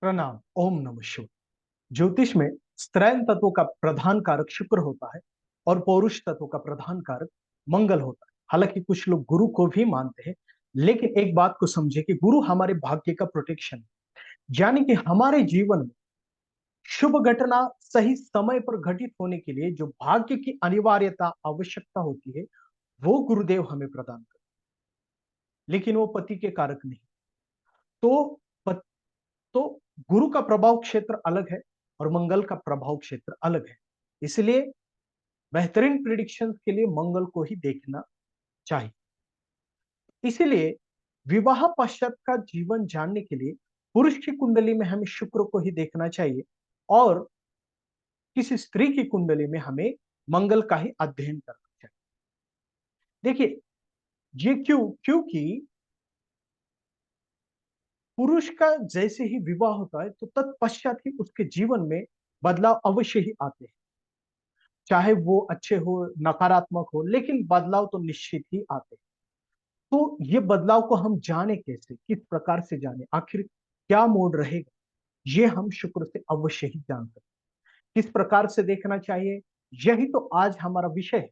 प्रणाम। ओम नमः शिवाय। ज्योतिष में स्त्रैण तत्वों का प्रधान कारक शुक्र होता है और पौरुष तत्वों का प्रधान कारक मंगल होता है। हालांकि कुछ लोग गुरु को भी मानते हैं, लेकिन एक बात को समझे कि गुरु हमारे भाग्य का प्रोटेक्शन है। यानी कि हमारे जीवन में शुभ घटना सही समय पर घटित होने के लिए जो भाग्य की अनिवार्यता आवश्यकता होती है, वो गुरुदेव हमें प्रदान करते हैं। लेकिन वो पति के कारक नहीं। तो तो गुरु का प्रभाव क्षेत्र अलग है और मंगल का प्रभाव क्षेत्र अलग है। इसलिए बेहतरीन प्रिडिक्शन के लिए मंगल को ही देखना चाहिए। इसीलिए विवाह पश्चात का जीवन जानने के लिए पुरुष की कुंडली में हमें शुक्र को ही देखना चाहिए और किसी स्त्री की कुंडली में हमें मंगल का ही अध्ययन करना चाहिए। देखिए, ये क्योंकि पुरुष का जैसे ही विवाह होता है तो तत्पश्चात ही उसके जीवन में बदलाव अवश्य ही आते हैं। चाहे वो अच्छे हो, नकारात्मक हो, लेकिन बदलाव तो निश्चित ही आते हैं। तो ये बदलाव को हम जाने कैसे, किस प्रकार से जाने, आखिर क्या मोड रहेगा, ये हम शुक्र से अवश्य ही जान सकते हैं। किस प्रकार से देखना चाहिए, यही तो आज हमारा विषय है।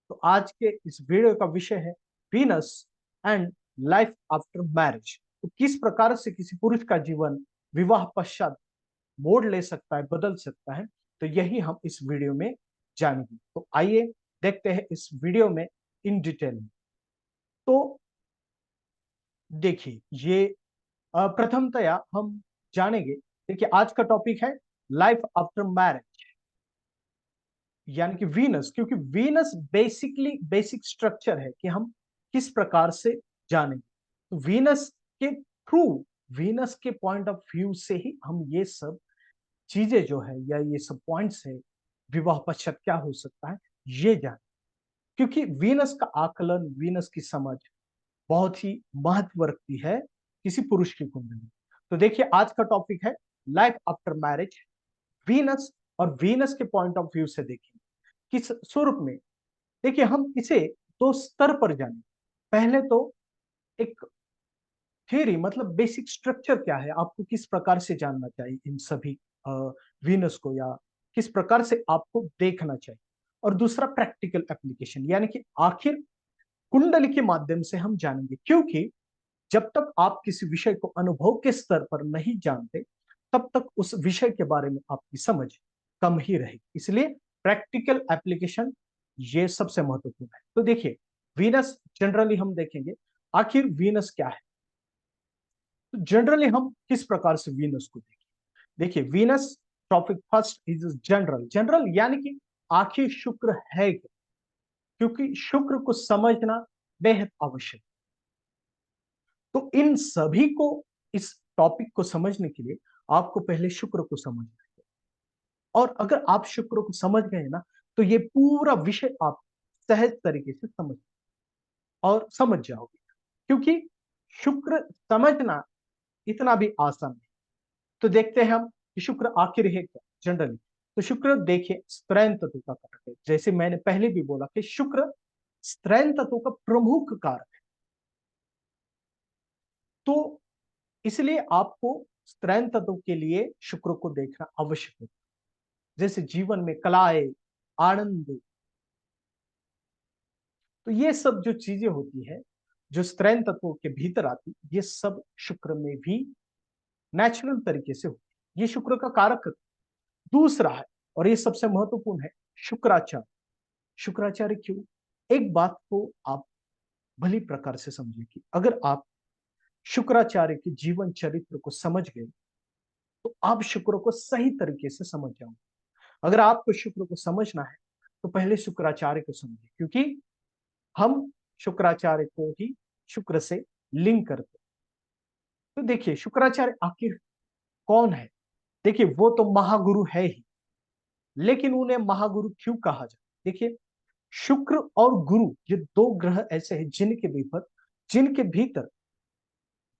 तो आज के इस वीडियो का विषय है Venus and life after marriage. तो किस प्रकार से किसी पुरुष का जीवन विवाह पश्चात मोड़ ले सकता है, बदल सकता है, तो यही हम इस वीडियो में जानेंगे। तो आइए देखते हैं इस वीडियो में इन डिटेल में। तो देखिए, ये प्रथमतया हम जानेंगे। देखिए, आज का टॉपिक है लाइफ आफ्टर मैरिज, यानी कि वीनस। क्योंकि वीनस बेसिकली बेसिक स्ट्रक्चर है कि हम किस प्रकार से जानेंगे। तो वीनस के थ्रू, वीनस के पॉइंट ऑफ व्यू से ही हम ये सब चीजें जो है या ये सब पॉइंट्स है, विवाह पश्चात क्या हो सकता है, ये जाने। क्योंकि वीनस का आकलन, वीनस की समझ बहुत ही महत्व रखती है किसी पुरुष की कुंडली में। तो देखिए, आज का टॉपिक है लाइफ आफ्टर मैरिज, वीनस। और वीनस के पॉइंट ऑफ व्यू से देखिए किस स्वरूप में। देखिए, हम इसे दो स्तर पर जाने। पहले तो एक थ्योरी, मतलब बेसिक स्ट्रक्चर क्या है, आपको किस प्रकार से जानना चाहिए इन सभी वीनस को, या किस प्रकार से आपको देखना चाहिए। और दूसरा प्रैक्टिकल एप्लीकेशन, यानी कि आखिर कुंडली के माध्यम से हम जानेंगे। क्योंकि जब तक आप किसी विषय को अनुभव के स्तर पर नहीं जानते, तब तक उस विषय के बारे में आपकी समझ कम ही रहेगी। इसलिए प्रैक्टिकल एप्लीकेशन ये सबसे महत्वपूर्ण है। तो देखिए, वीनस जनरली हम देखेंगे, आखिर वीनस क्या है। तो जनरली हम किस प्रकार से वीनस को देखें। देखिए, Venus topic first is general. General यानी कि आखिर शुक्र है क्या? क्योंकि शुक्र को समझना बेहद आवश्यक। तो इन सभी को, इस टॉपिक को समझने के लिए आपको पहले शुक्र को समझना है। और अगर आप शुक्र को समझ गए ना, तो ये पूरा विषय आप सहज तरीके से समझ और समझ जाओगे। क्योंकि शुक्र समझना इतना भी आसान नहीं। तो देखते हैं हम कि शुक्र आखिर है क्या जनरली। तो शुक्र देखिए स्त्रैण तत्व का कारक है। जैसे मैंने पहले भी बोला कि शुक्र स्त्रैण तत्व का प्रमुख कारक है। तो इसलिए आपको स्त्रैण तत्व के लिए शुक्र को देखना आवश्यक है। जैसे जीवन में कलाएं, आनंद, तो ये सब जो चीजें होती है, जो स्त्रैण तत्वों के भीतर आती, ये सब शुक्र में भी नेचुरल तरीके से होती है। ये शुक्र का कारक दूसरा है। और ये सबसे महत्वपूर्ण है, शुक्राचार्य। शुक्राचार्य क्यों? एक बात को आप भली प्रकार से समझिए कि अगर आप शुक्राचार्य के जीवन चरित्र को समझ गए, तो आप शुक्र को सही तरीके से समझ जाओगे। अगर आपको शुक्र को समझना है, तो पहले शुक्राचार्य को समझिए। क्योंकि हम शुक्राचार्य को ही शुक्र से लिंक करते हैं। तो देखिए, शुक्राचार्य आखिर कौन है। देखिए, वो तो महागुरु है ही, लेकिन उन्हें महागुरु क्यों कहा जाए। देखिए, शुक्र और गुरु ये दो ग्रह ऐसे हैं जिनके भीतर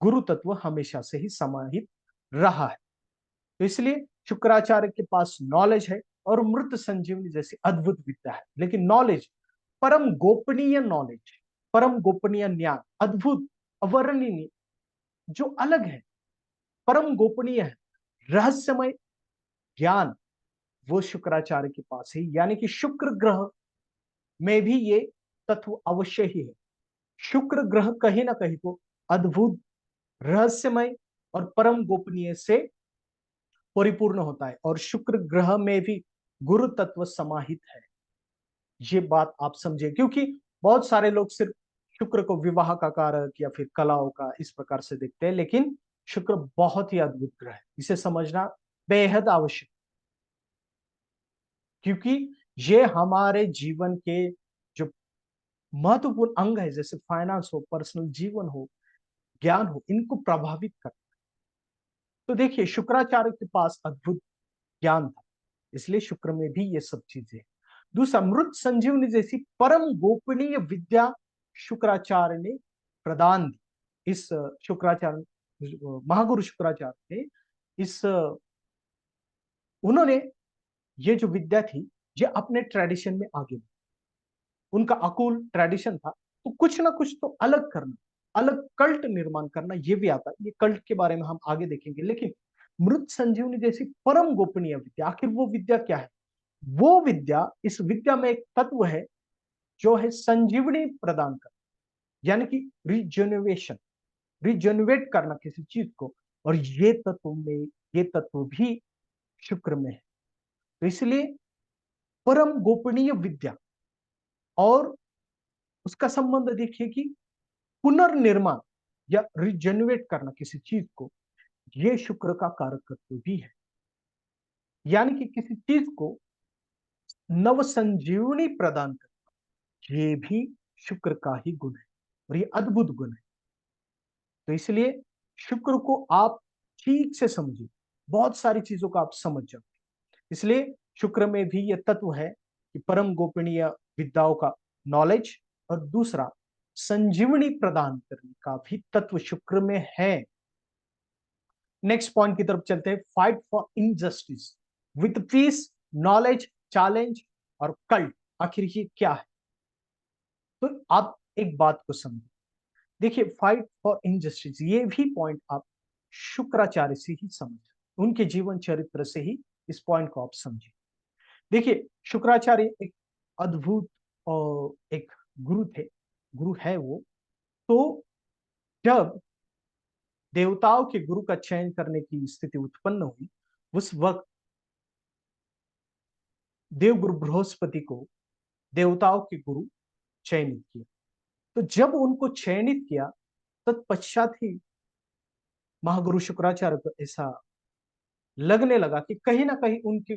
गुरु तत्व हमेशा से ही समाहित रहा है। तो इसलिए शुक्राचार्य के पास नॉलेज है और मृत संजीवनी जैसी अद्भुत विद्या है। लेकिन नॉलेज, परम गोपनीय नॉलेज, परम गोपनीय ज्ञान, अद्भुत, अवर्णनीय, जो अलग है, परम गोपनीय है, रहस्यमय ज्ञान वो शुक्राचार्य के पास है, यानी कि शुक्र ग्रह में भी ये तत्व अवश्य ही है। शुक्र ग्रह कहीं ना कहीं तो अद्भुत, रहस्यमय और परम गोपनीय से परिपूर्ण होता है, और शुक्र ग्रह में भी गुरु तत्व समाहित है। ये बात आप समझे, क्योंकि बहुत सारे लोग सिर्फ शुक्र को विवाह का कारक या फिर कलाओं का इस प्रकार से देखते हैं, लेकिन शुक्र बहुत ही अद्भुत ग्रह है, इसे समझना बेहद आवश्यक, क्योंकि ये हमारे जीवन के जो महत्वपूर्ण अंग है, जैसे फाइनेंस हो, पर्सनल जीवन हो, ज्ञान हो, इनको प्रभावित कर। तो देखिए, शुक्राचार्य के पास अद्भुत ज्ञान था, इसलिए शुक्र में भी ये सब चीजें। दूसरा, मृत संजीवनी जैसी परम गोपनीय विद्या शुक्राचार्य ने प्रदान दी। इस शुक्राचार्य, महागुरु शुक्राचार्य ने इस उन्होंने ये जो विद्या थी, ये अपने ट्रेडिशन में आगे बढ़ी। उनका अकूल ट्रेडिशन था, तो कुछ ना कुछ तो अलग करना, अलग कल्ट निर्माण करना, ये भी आता है। ये कल्ट के बारे में हम आगे देखेंगे, लेकिन मृत संजीवनी जैसी परम गोपनीय विद्या, आखिर वो विद्या क्या है? वो विद्या, इस विद्या में एक तत्व है जो है संजीवनी प्रदान कर, यानी कि रिजेन्युएशन, रिजेन्युएट करना किसी चीज को, और ये तत्व भी शुक्र में है। तो इसलिए परम गोपनीय विद्या, और उसका संबंध देखिए कि पुनर्निर्माण या रिजेन्युएट करना किसी चीज को, ये शुक्र का कारक तत्व भी है। यानी कि किसी चीज को नव संजीवनी प्रदान कर, ये भी शुक्र का ही गुण है, और ये अद्भुत गुण है। तो इसलिए शुक्र को आप ठीक से समझिए, बहुत सारी चीजों को आप समझ जाओ। इसलिए शुक्र में भी यह तत्व है कि परम गोपनीय विद्याओं का नॉलेज, और दूसरा संजीवनी प्रदान करने का भी तत्व शुक्र में है। नेक्स्ट पॉइंट की तरफ चलते हैं, fight for injustice with peace, knowledge, challenge और कल्ट। आखिर ये क्या है? तो आप एक बात को समझिए, देखिए, फाइट फॉर इनजस्टिस, ये भी पॉइंट आप शुक्राचार्य से ही समझ, उनके जीवन चरित्र से ही इस पॉइंट को आप समझिए। देखिए, शुक्राचार्य एक अद्भुत एक गुरु थे, गुरु है वो। तो जब देवताओं के गुरु का चयन करने की स्थिति उत्पन्न हुई, उस वक्त देवगुरु बृहस्पति को देवताओं के गुरु चयनित किया। तो जब उनको चयनित किया, तत्पश्चात ही महागुरु शुक्राचार्य को ऐसा लगने लगा कि कहीं ना कहीं उनके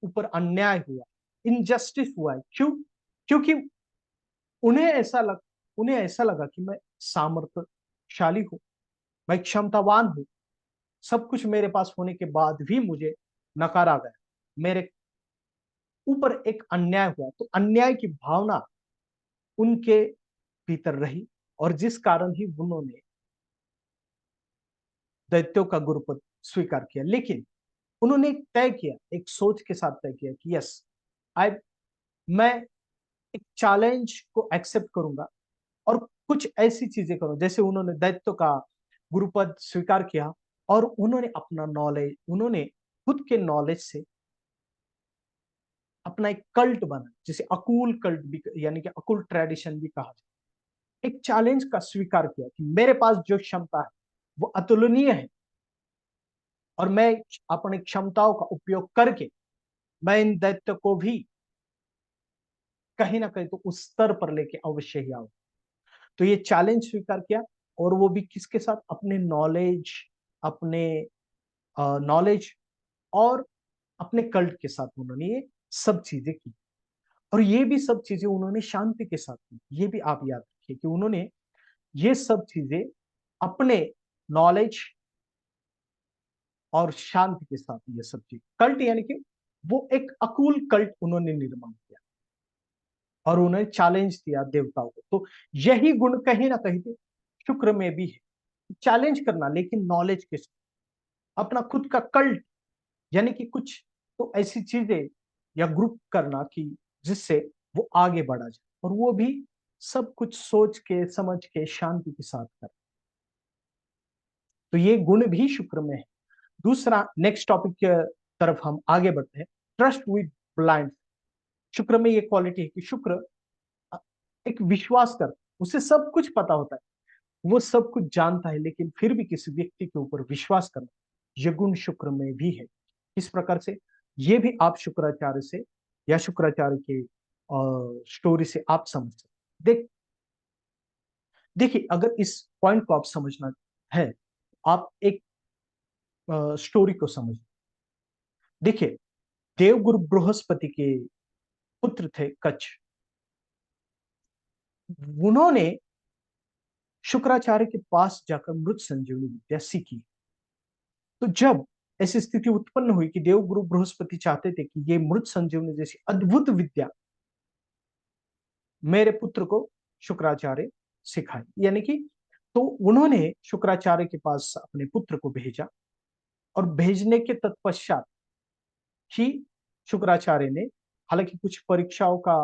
ऊपर अन्याय हुआ, इनजस्टिस हुआ है। क्यों? क्योंकि उन्हें ऐसा लग उन्हें ऐसा लगा कि मैं सामर्थ्यशाली हूं, मैं क्षमतावान हूं, सब कुछ मेरे पास होने के बाद भी मुझे नकारा गया, मेरे ऊपर एक अन्याय हुआ। तो अन्याय की भावना उनके भीतर रही, और जिस कारण ही उन्होंने दैत्यों का गुरुपद स्वीकार किया। लेकिन उन्होंने एक तय किया, एक सोच के साथ तय किया कि यस, आई मैं एक चैलेंज को एक्सेप्ट करूंगा, और कुछ ऐसी चीजें करूं। जैसे उन्होंने दैत्य का गुरुपद स्वीकार किया, और उन्होंने अपना नॉलेज, उन्होंने खुद के नॉलेज से अपना एक कल्ट बना, जिसे अकूल कल्ट भी, यानी कि अकूल ट्रेडिशन भी कहा जाए। एक चैलेंज का स्वीकार किया कि मेरे पास जो क्षमता है वो अतुलनीय है, और मैं अपनी क्षमताओं का उपयोग करके मैं इन दैत्य को भी कहीं ना कहीं तो उस स्तर पर लेके अवश्य ही आऊं। तो ये चैलेंज स्वीकार किया, और वो भी किसके साथ? अपने नॉलेज, अपने नॉलेज और अपने कल्ट के साथ उन्होंने ये सब चीजें की। और ये भी सब चीजें उन्होंने शांति के साथ की। ये भी आप याद रखिए कि उन्होंने ये सब चीजें अपने नॉलेज और शांति के साथ, ये सब चीज कल्ट, यानी कि वो एक अकूल कल्ट उन्होंने निर्माण किया, और उन्हें चैलेंज दिया देवताओं को। तो यही गुण कहीं ना कहीं पे शुक्र में भी है, चैलेंज करना, लेकिन नॉलेज के साथ अपना खुद का कल्ट, यानी कि कुछ तो ऐसी चीजें या ग्रुप करना कि जिससे वो आगे बढ़ा जाए, और वो भी सब कुछ सोच के, समझ के, शांति के साथ कर। तो ये गुण भी शुक्र में है। दूसरा नेक्स्ट टॉपिक के तरफ हम आगे बढ़ते हैं, ट्रस्ट विद ब्लाइंड। शुक्र में ये क्वालिटी है कि शुक्र एक विश्वास कर, उसे सब कुछ पता होता है, वो सब कुछ जानता है, लेकिन फिर भी किसी व्यक्ति के ऊपर विश्वास करना, यह गुण शुक्र में भी है। इस प्रकार से ये भी आप शुक्राचार्य से या शुक्राचार्य के स्टोरी से आप समझ सकते। देखिए, अगर इस पॉइंट को आप समझना है, आप एक स्टोरी को समझ। देखिए, देवगुरु बृहस्पति के पुत्र थे कच्छ। उन्होंने शुक्राचार्य के पास जाकर मृत संजीवनी विद्या सीखी। तो जब ऐसी स्थिति उत्पन्न हुई कि देवगुरु बृहस्पति चाहते थे कि ये मृत संजीवनी जैसी अद्भुत विद्या मेरे पुत्र को शुक्राचार्य सिखाए, यानी कि तो उन्होंने शुक्राचार्य के पास अपने पुत्र को भेजा, और भेजने के तत्पश्चात ही शुक्राचार्य ने, हालांकि कुछ परीक्षाओं का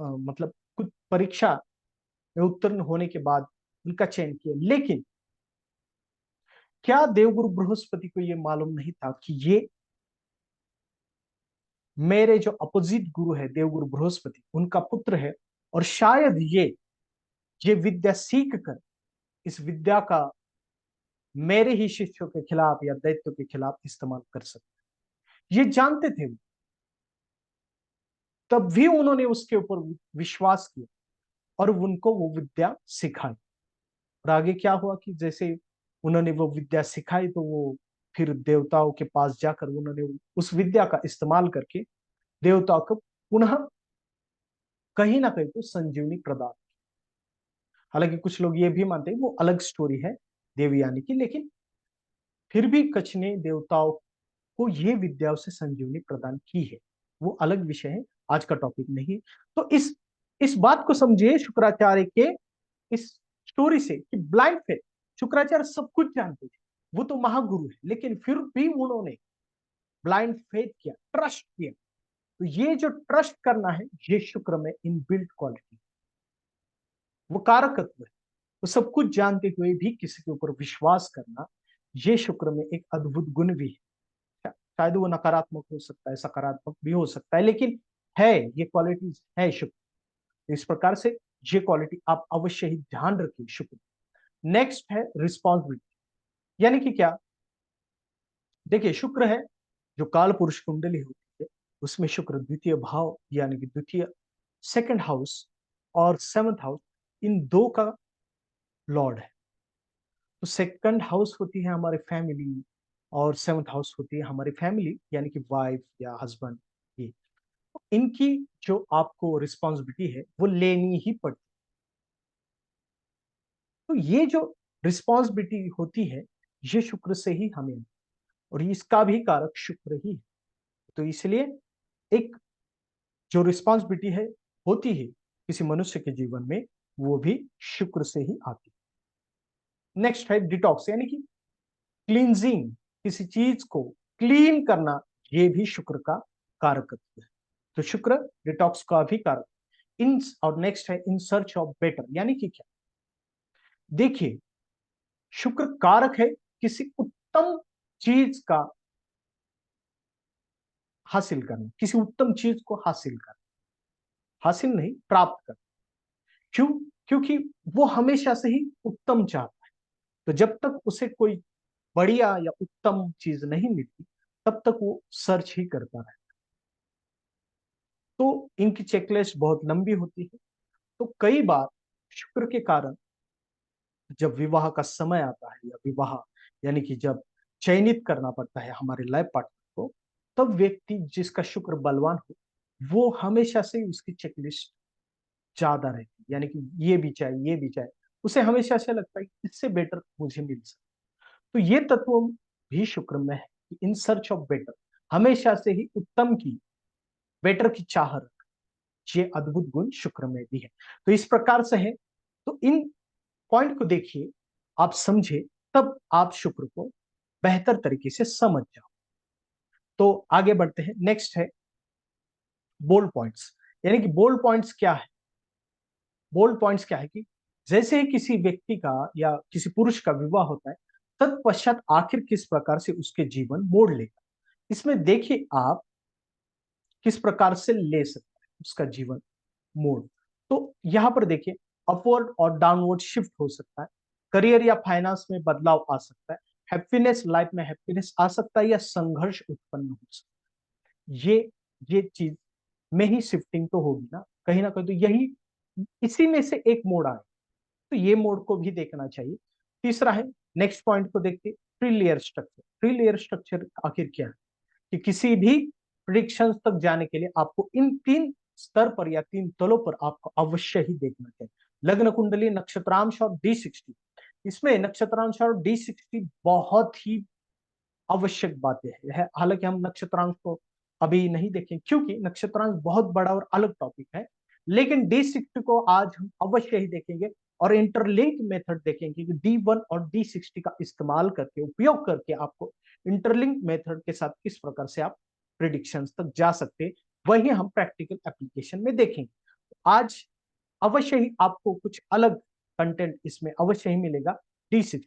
मतलब कुछ परीक्षा में उत्तीर्ण होने के बाद उनका चयन किया, लेकिन क्या देवगुरु बृहस्पति को यह मालूम नहीं था कि ये मेरे जो अपोजिट गुरु है देवगुरु बृहस्पति, उनका पुत्र है, और शायद ये विद्या सीख कर इस विद्या का मेरे ही शिष्यों के खिलाफ या दैत्यों के खिलाफ इस्तेमाल कर सकते, ये जानते थे वो। तब भी उन्होंने उसके ऊपर विश्वास किया और उनको वो विद्या सिखाई। और आगे क्या हुआ कि जैसे उन्होंने वो विद्या सिखाई, तो वो फिर देवताओं के पास जाकर उन्होंने उस विद्या का इस्तेमाल करके देवताओं को पुनः कहीं ना कहीं तो संजीवनी प्रदान। हालांकि कुछ लोग ये भी मानते हैं वो अलग स्टोरी है देवयानी की, लेकिन फिर भी कच्छ ने देवताओं को ये विद्या से संजीवनी प्रदान की है, वो अलग विषय है, आज का टॉपिक नहीं है। तो इस बात को समझिए शुक्राचार्य के इस स्टोरी से कि ब्लाइंड फेथ, शुक्राचार्य सब कुछ जानते थे, वो तो महागुरु है, लेकिन फिर भी उन्होंने ब्लाइंड फेथ किया, ट्रस्ट किया। तो ये जो ट्रस्ट करना है, ये शुक्र में इनबिल्ट क्वालिटी, वो कारकत्व है। वो सब कुछ जानते हुए भी किसी के ऊपर विश्वास करना, ये शुक्र में एक अद्भुत गुण भी है। शायद वो नकारात्मक हो सकता है, सकारात्मक भी हो सकता है, लेकिन है, ये क्वालिटीज है शुक्र। इस प्रकार से ये क्वालिटी आप अवश्य ही ध्यान रखिए शुक्र। नेक्स्ट है रिस्पॉन्सिबिलिटी, यानी कि क्या? देखिए, शुक्र है जो काल पुरुष कुंडली होती है, उसमें शुक्र द्वितीय भाव यानी कि द्वितीय सेकंड हाउस और सेवंथ हाउस, इन दो का लॉर्ड है। तो सेकंड हाउस होती है हमारे फैमिली, और सेवंथ हाउस होती है हमारी फैमिली यानी कि वाइफ या हस्बैंड। ये इनकी जो आपको रिस्पॉन्सिबिलिटी है वो लेनी ही पड़ती। तो ये जो रिस्पॉन्सिबिलिटी होती है, ये शुक्र से ही हमें, और इसका भी कारक शुक्र ही है। तो इसलिए एक जो रिस्पॉन्सिबिलिटी है होती है किसी मनुष्य के जीवन में, वो भी शुक्र से ही आती है। नेक्स्ट है डिटॉक्स, यानी कि क्लींजिंग, किसी चीज को क्लीन करना, ये भी शुक्र का कारकत्व है। तो शुक्र डिटॉक्स का भी कारक। इन और नेक्स्ट है इन सर्च ऑफ बेटर, यानी कि क्या? देखिए, शुक्र कारक है किसी उत्तम चीज का हासिल करना, किसी उत्तम चीज को हासिल करना, हासिल नहीं, प्राप्त करना। क्यों? क्योंकि वो हमेशा से ही उत्तम चाहता है। तो जब तक उसे कोई बढ़िया या उत्तम चीज नहीं मिलती, तब तक वो सर्च ही करता रहता है। तो इनकी चेकलिस्ट बहुत लंबी होती है। तो कई बार शुक्र के कारण जब विवाह का समय आता है, या विवाह यानी कि जब चयनित करना पड़ता है हमारे लाइफ पार्टनर को, तब व्यक्ति जिसका शुक्र बलवान हो, वो हमेशा से उसकी चेकलिस्ट ज्यादा रहती है, यानी कि ये भी चाहिए, ये भी चाहिए। उसे हमेशा से लगता है कि इससे बेटर मुझे मिल सकता। तो ये तत्व भी शुक्र में है कि इन सर्च ऑफ बेटर, हमेशा से ही उत्तम की, बेटर की चाह रख, ये अद्भुत गुण शुक्र में भी है। तो इस प्रकार से है। तो इन पॉइंट को देखिए, आप समझे, तब आप शुक्र को बेहतर तरीके से समझ जाओ। तो आगे बढ़ते हैं। नेक्स्ट है बोल्ड पॉइंट्स, यानी कि बोल्ड पॉइंट्स क्या है? बोल्ड पॉइंट्स क्या है कि जैसे ही किसी व्यक्ति का या किसी पुरुष का विवाह होता है, तत्पश्चात आखिर किस प्रकार से उसके जीवन मोड़ लेगा। इसमें देखिए आप किस प्रकार से ले सकते हैं उसका जीवन मोड़। तो यहां पर देखिए अपवर्ड और डाउनवर्ड शिफ्ट हो सकता है, करियर या फाइनेंस में बदलाव आ सकता है, हैप्पीनेस लाइफ में हैप्पीनेस आ सकता है या संघर्ष उत्पन्न हो सकता है। ये चीज में ही शिफ्टिंग तो होगी ना कहीं तो यही इसी में से एक मोड़ आए, तो ये मोड को भी देखना चाहिए। तीसरा है, नेक्स्ट पॉइंट को देखते, three layer structure. Three layer structure आखिर क्या है कि किसी भी प्रिडिक्शन तक जाने के लिए आपको इन तीन स्तर पर या तीन तलों पर आपको अवश्य ही देखना चाहिए। लग्न कुंडली, नक्षत्रांश और D60। इसमें नक्षत्रांश और D60 बहुत ही आवश्यक बातें हैं। हालांकि हम नक्षत्रांश को अभी नहीं देखें क्योंकि नक्षत्रांश बहुत बड़ा और अलग टॉपिक है, लेकिन D60 को आज हम अवश्य ही देखेंगे और इंटरलिंक मेथड देखेंगे कि D1 और D60 का इस्तेमाल करके, उपयोग करके आपको इंटरलिंक मेथड के साथ किस प्रकार से आप प्रिडिक्शन तक जा सकते हैं, वही हम प्रैक्टिकल एप्लीकेशन में देखेंगे। आज अवश्य ही आपको कुछ अलग कंटेंट इसमें अवश्य ही मिलेगा D60।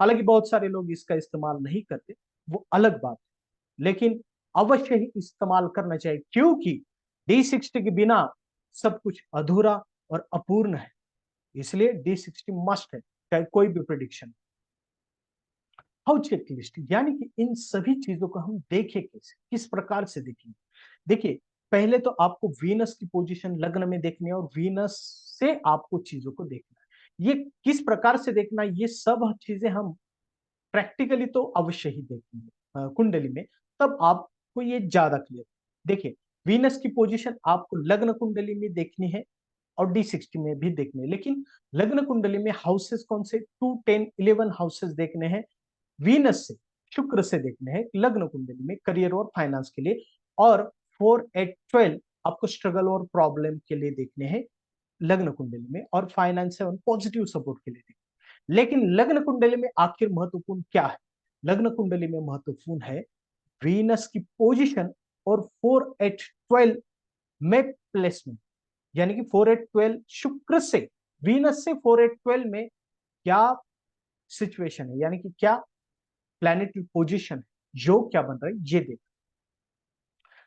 हालांकि बहुत सारे लोग इसका इस्तेमाल नहीं करते, वो अलग बात है, लेकिन अवश्य ही इस्तेमाल करना चाहिए क्योंकि D60 के बिना सब कुछ अधूरा और अपूर्ण है। इसलिए D60 मस्ट है, चाहे कोई भी प्रिडिक्शन। हाउ चेकलिस्ट, यानी कि इन सभी चीजों को हम देखें कैसे, किस प्रकार से देखेंगे। देखिए पहले तो आपको वीनस की पोजीशन लग्न में देखनी है और वीनस से आपको चीजों को देखना है। ये किस प्रकार से देखना है, ये सब चीजें हम प्रैक्टिकली तो अवश्य ही देखेंगे कुंडली में, तब आपको ये ज्यादा क्लियर। देखिए वीनस की पोजीशन आपको लग्न कुंडली में देखनी है और D60 में भी देखनी है, लेकिन लग्न कुंडली में हाउसेस कौन से, 2, 10, 11 हाउसेस देखने हैं। वीनस से, शुक्र से देखने हैं लग्न कुंडली में करियर और फाइनेंस के लिए, और 4, 8, 12 आपको स्ट्रगल और प्रॉब्लम के लिए देखने हैं लग्न कुंडली में, और फाइनेंस और पॉजिटिव सपोर्ट के लिए देखने। लेकिन लग्न कुंडली में आखिर महत्वपूर्ण क्या है, लग्न कुंडली में महत्वपूर्ण है वीनस की पोजीशन और 4, 8, 12 में प्लेसमेंट। यानी कि 4, 8, 12 शुक्र से, वीनस से 4, 8, 12 में क्या सिचुएशन है, यानी कि क्या प्लैनेटरी पोजीशन है, योग क्या बन रहा है, ये देख।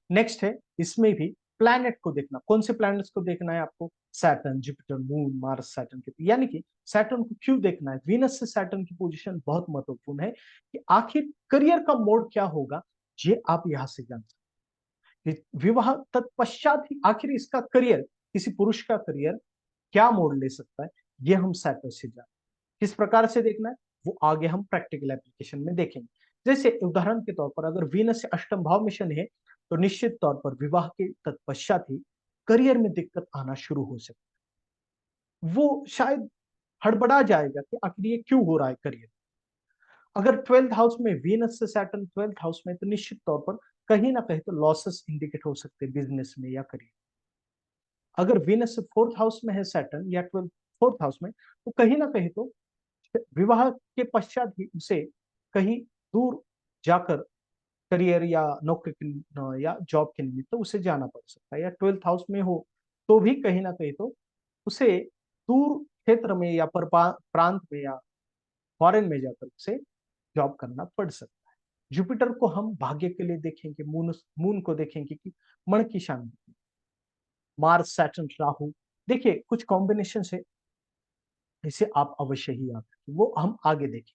नेक्स्ट है इसमें भी प्लैनेट को देखना। कौन से प्लैनेट्स को देखना है आपको, Saturn, Jupiter, moon, Mars, Saturn के। यानी कि सैटर्न को क्यों देखना है, वीनस से सैटर्न की पोजीशन बहुत महत्वपूर्ण है कि आखिर करियर का मोड क्या होगा, ये आप यहां से जान सकते हैं। विवाह तत्पश्चात ही आखिर इसका करियर, किसी पुरुष का करियर क्या मोड़ ले सकता है, ये हम सैटर्न से जान। किस प्रकार से देखना है वो आगे हम प्रैक्टिकल एप्लीकेशन में देखेंगे। जैसे उदाहरण के तौर पर अगर वीनस से अष्टम भाव में शनि है, तो निश्चित तौर पर विवाह के तत्पश्चात ही करियर में दिक्कत आना शुरू हो सकती है। वो शायद हड़बड़ा जाएगा कि आखिर ये क्यों हो रहा है करियर। अगर 12th हाउस में वीनस से सैटर्न 12th हाउस में, तो निश्चित तौर पर कहीं ना कहीं तो लॉसेस इंडिकेट हो सकते हैं बिजनेस में या करियर। अगर वीनस से 4th हाउस में है सैटर्न या 12th 4th हाउस में, तो कहीं ना कहीं तो विवाह के पश्चात ही उसे कहीं दूर जाकर करियर या नौकरी या जॉब के निमित्त तो उसे जाना पड़ सकता है, या 12th हाउस में हो तो भी कहीं ना कहीं तो उसे दूर क्षेत्र में या प्रांत में या फॉरेन में जाकर उसे जॉब करना पड़ सकता है। जुपिटर को हम भाग्य के लिए देखेंगे, मून मून को देखेंगे कि मन की शांति। मार्स, सैटर्न, राहु, देखिए कुछ कॉम्बिनेशन से इसे आप अवश्य ही याद रखें, वो हम आगे देखें।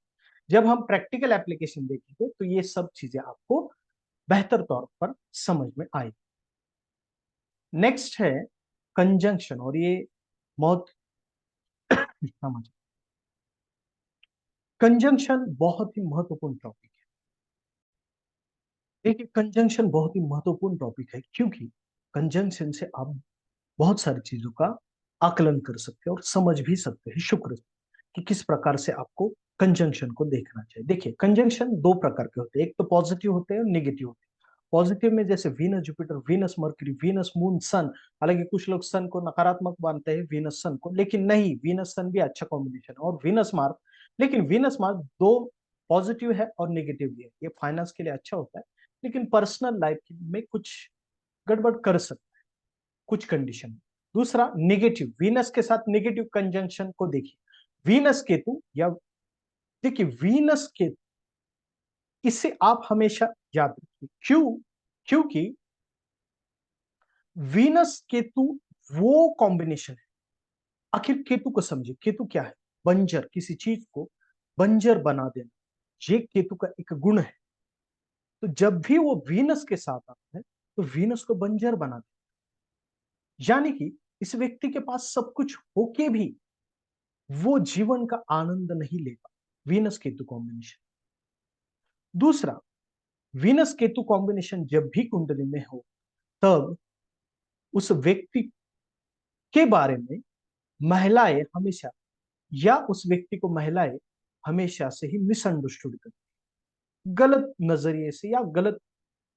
जब हम प्रैक्टिकल एप्लीकेशन देखेंगे तो ये सब चीजें आपको बेहतर तौर पर समझ में आएगी। नेक्स्ट है कंजंक्शन, और ये बहुत समझ, कंजंक्शन बहुत ही महत्वपूर्ण टॉपिक है। देखिए कंजंक्शन बहुत ही महत्वपूर्ण टॉपिक है क्योंकि कंजंक्शन से आप बहुत सारी चीजों का आकलन कर सकते हैं और समझ भी सकते हैं शुक्र से, कि किस प्रकार से आपको कंजंक्शन को देखना चाहिए। देखिए कंजंक्शन दो प्रकार के होते हैं, एक तो पॉजिटिव होते हैं और नेगेटिव होते हैं। पॉजिटिव में जैसे Venus Jupiter, Venus Mercury, Venus moon sun. हालांकि कुछ लोग सन को नकारात्मक मानते हैं, वीनस सन को, लेकिन नहीं, वीनस सन भी अच्छा कॉम्बिनेशन है, और वीनस मार्स। लेकिन वीनस मार्स दो पॉजिटिव है और नेगेटिव भी है। ये फाइनेंस के लिए अच्छा होता है, लेकिन पर्सनल लाइफ में कुछ गड़बड़ कर सकता है कुछ कंडीशन। दूसरा नेगेटिव, वीनस के साथ नेगेटिव कंजंक्शन को देखिए, वीनस केतु या देखिए वीनस के, इसे आप हमेशा याद रखिए। क्यों? क्योंकि वीनस केतु वो कॉम्बिनेशन है। आखिर केतु को समझिए, केतु क्या है? बंजर, किसी चीज को बंजर बना देना, ये केतु का एक गुण है। तो जब भी वो वीनस के साथ आता है तो वीनस को बंजर बना देता है। यानी कि इस व्यक्ति के पास सब कुछ होके भी वो जीवन का आनंद नहीं ले पाता। Venus Ketu combination. दूसरा, वीनस केतु कॉम्बिनेशन जब भी कुंडली में हो, तब उस व्यक्ति के बारे में महिलाएं हमेशा, या उस व्यक्ति को महिलाएं हमेशा से ही मिसअंडरस्टूड करती, गलत नजरिए से या गलत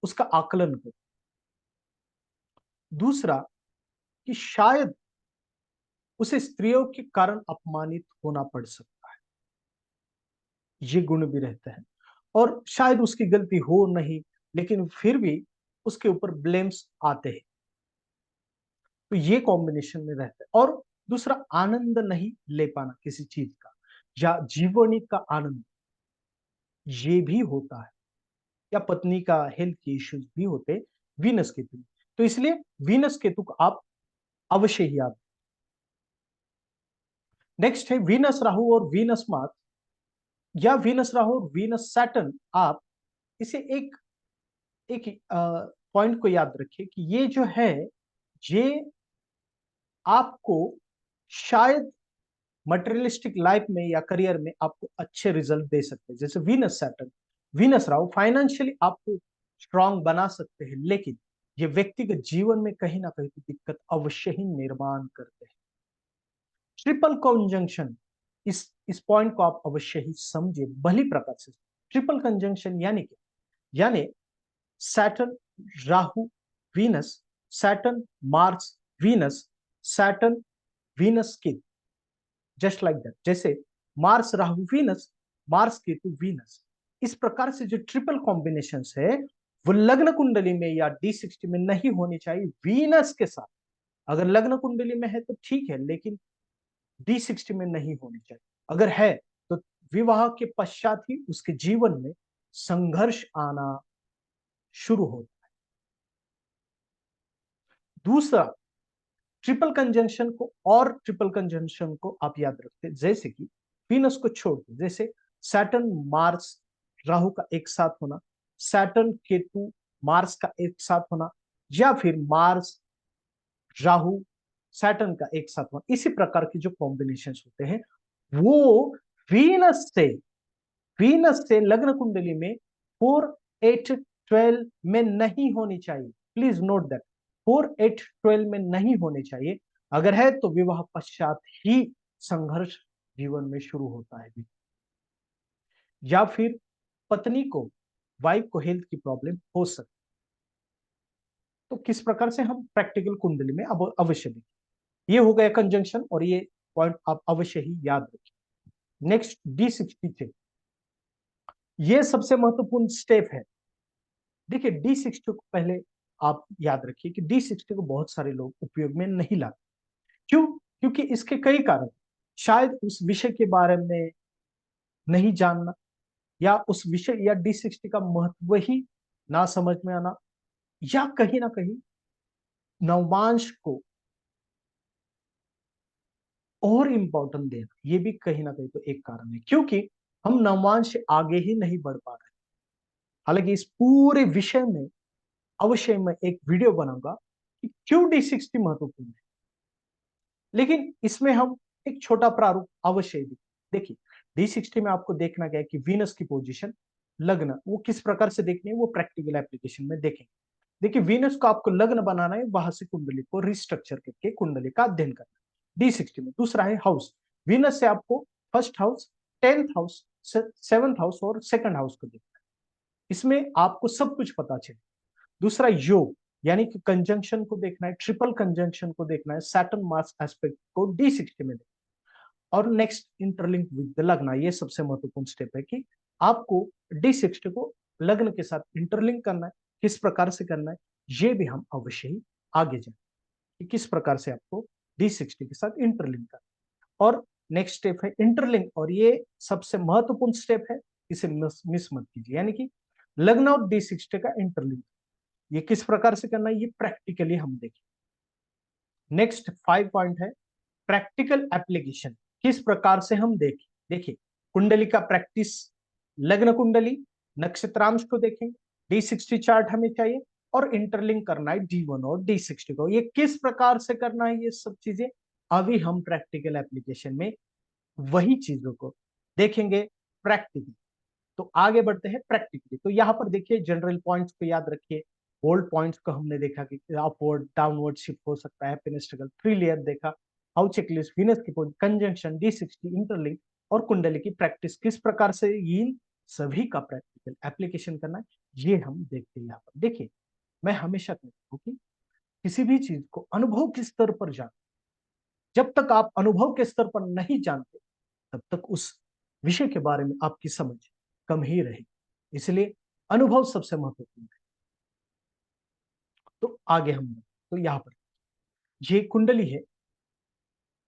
उसका आकलन करती। दूसरा, कि शायद उसे स्त्रियों के कारण अपमानित होना पड़ सकता है, ये गुण भी रहता है। और शायद उसकी गलती हो नहीं, लेकिन फिर भी उसके ऊपर ब्लेम्स आते हैं। तो ये कॉम्बिनेशन में रहता है। और दूसरा, आनंद नहीं ले पाना किसी चीज का, या जीवनी का आनंद, ये भी होता है। या पत्नी का हेल्थ के इश्यूज भी होते वीनस केतु में। तो इसलिए वीनस केतु को आप अवश्य ही याद। नेक्स्ट है वीनस राहु और वीनस मार्स, या वीनस राहु और वीनस सैटर्न। आप इसे एक एक पॉइंट को याद रखिए कि ये जो है, ये आपको शायद मटेरियलिस्टिक लाइफ में या करियर में आपको अच्छे रिजल्ट दे सकते हैं। जैसे Venus Saturn, Venus Rahu financially आपको स्ट्रांग बना सकते हैं, लेकिन ये व्यक्तिगत जीवन में कहीं ना कहीं तो दिक्कत अवश्य ही निर्माण करते हैं। ट्रिपल कंजंक्शन, इस पॉइंट को आप अवश्य ही समझिए भली प्रकार से। ट्रिपल कंजंक्शन यानी क्या? यानी Saturn Rahu Venus, Saturn Mars Venus, Saturn Venus Ketu, just like that. जैसे Mars Rahu Venus, Mars Ketu Venus, इस प्रकार से जो ट्रिपल कॉम्बिनेशन है वो लग्न कुंडली में या D60 में नहीं होनी चाहिए वीनस के साथ। अगर लग्न कुंडली में है तो ठीक है, लेकिन D60 में नहीं होनी चाहिए। अगर है तो विवाह के पश्चात ही उसके जीवन में संघर्ष आना शुरू होता है। दूसरा, ट्रिपल कंजंक्शन को, और ट्रिपल कंजंक्शन को आप याद रखते हैं, जैसे कि वीनस को छोड़ के, जैसे सैटर्न मार्स राहु का एक साथ होना, सैटर्न केतु मार्स का एक साथ होना, या फिर मार्स राहु सैटर्न का एक साथ होना। इसी प्रकार के जो कॉम्बिनेशन होते हैं वो वीनस से वीनस से लग्न कुंडली में 4, 8, 12 में नहीं होनी चाहिए। प्लीज नोट दैट, 4, 8, 12 में नहीं होने चाहिए। अगर है तो विवाह पश्चात ही संघर्ष जीवन में शुरू होता है। या फिर पत्नी को, वाइफ को हेल्थ की प्रॉब्लम हो सकती। तो किस प्रकार से हम प्रैक्टिकल कुंडली में अब अवश्य देखें। ये हो गया कंजंक्शन, और ये पॉइंट आप अवश्य ही याद रखें। नेक्स्ट D60 थे, ये सबसे महत्वपूर्ण स्टेप है। देखिए D60 को पहले आप याद रखिए कि D60 को बहुत सारे लोग उपयोग में नहीं लाते। क्यों? क्योंकि इसके कई कारण। शायद उस विषय के बारे में नहीं जानना, या उस विषय या D60 का महत्व ही ना समझ में आना, या कहीं ना कहीं नवांश को और इंपॉर्टेंट देना, ये भी कहीं ना कहीं तो एक कारण है। क्योंकि हम नवांश से आगे ही नहीं बढ़ पा रहे। हालांकि इस पूरे विषय में अवश्य मैं एक वीडियो बनाऊंगा कि क्यों D60 महत्वपूर्ण है, लेकिन इसमें हम एक छोटा प्रारूप अवश्य ही देखिए। D60 में आपको देखना क्या है कि वीनस की पोजीशन, लग्न, वो किस प्रकार से देखनी है वो प्रैक्टिकल एप्लीकेशन में देखेंगे। देखिए वीनस को आपको लग्न बनाना है, वहां से कुंडली को रिस्ट्रक्चर करके कुंडली का अध्ययन करना है D60 में। दूसरा है हाउस, वीनस से आपको first house, 10th house, 7th house और सेकंड हाउस को देखना है। इसमें आपको सब कुछ पता चले। दूसरा योग, यानी कि कंजंक्शन को देखना है, ट्रिपल कंजंक्शन को देखना है, सैटर्न मार्स एस्पेक्ट को D60 में देखना है। और नेक्स्ट, इंटरलिंक विद द लग्न, ये सबसे महत्वपूर्ण स्टेप है कि आपको D60 को लग्न के साथ इंटरलिंक करना है। किस प्रकार से करना है ये भी हम अवश्य ही आगे जाए कि किस प्रकार से आपको D60 के साथ इंटरलिंक करना है। और नेक्स्ट स्टेप है इंटरलिंक, और ये सबसे महत्वपूर्ण स्टेप है, इसे मिस मत कीजिए। यानी कि लग्न और D60 का इंटरलिंक, ये किस प्रकार से करना है ये प्रैक्टिकली हम देखें। नेक्स्ट 5 पॉइंट है प्रैक्टिकल एप्लीकेशन, किस प्रकार से हम देखें। देखिए कुंडली का प्रैक्टिस, लग्न कुंडली, नक्षत्रांश को देखें, D60 चार्ट हमें चाहिए, और इंटरलिंक करना है D1 और D60 को। ये किस प्रकार से करना है ये सब चीजें अभी हम प्रैक्टिकल एप्लीकेशन में वही चीजों को देखेंगे प्रैक्टिकली। तो आगे बढ़ते हैं प्रैक्टिकली। तो यहाँ पर देखिए जनरल पॉइंट्स को याद रखिए, बोल्ड पॉइंट्स को हमने देखा कि अपवर्ड डाउनवर्ड शिफ्ट हो सकता है, हैप्पीनेस स्ट्रगल, 3 लेयर देखा, हाउ चेकलिस्ट, वीनस की पोजीशन, कंजंक्शन, D60, इंटरलिंक और कुंडली की प्रैक्टिस, किस प्रकार से इन सभी का प्रैक्टिकल एप्लीकेशन करना है ये हम देखते हैं। यहाँ पर देखिए मैं हमेशा कहता हूँ कि किसी भी चीज को अनुभव के स्तर पर जान, जब तक आप अनुभव के स्तर पर नहीं जानते तब तक उस विषय के बारे में आपकी समझ कम ही रहेगी। इसलिए अनुभव सबसे महत्वपूर्ण है। तो आगे हम, तो यहाँ पर ये कुंडली है,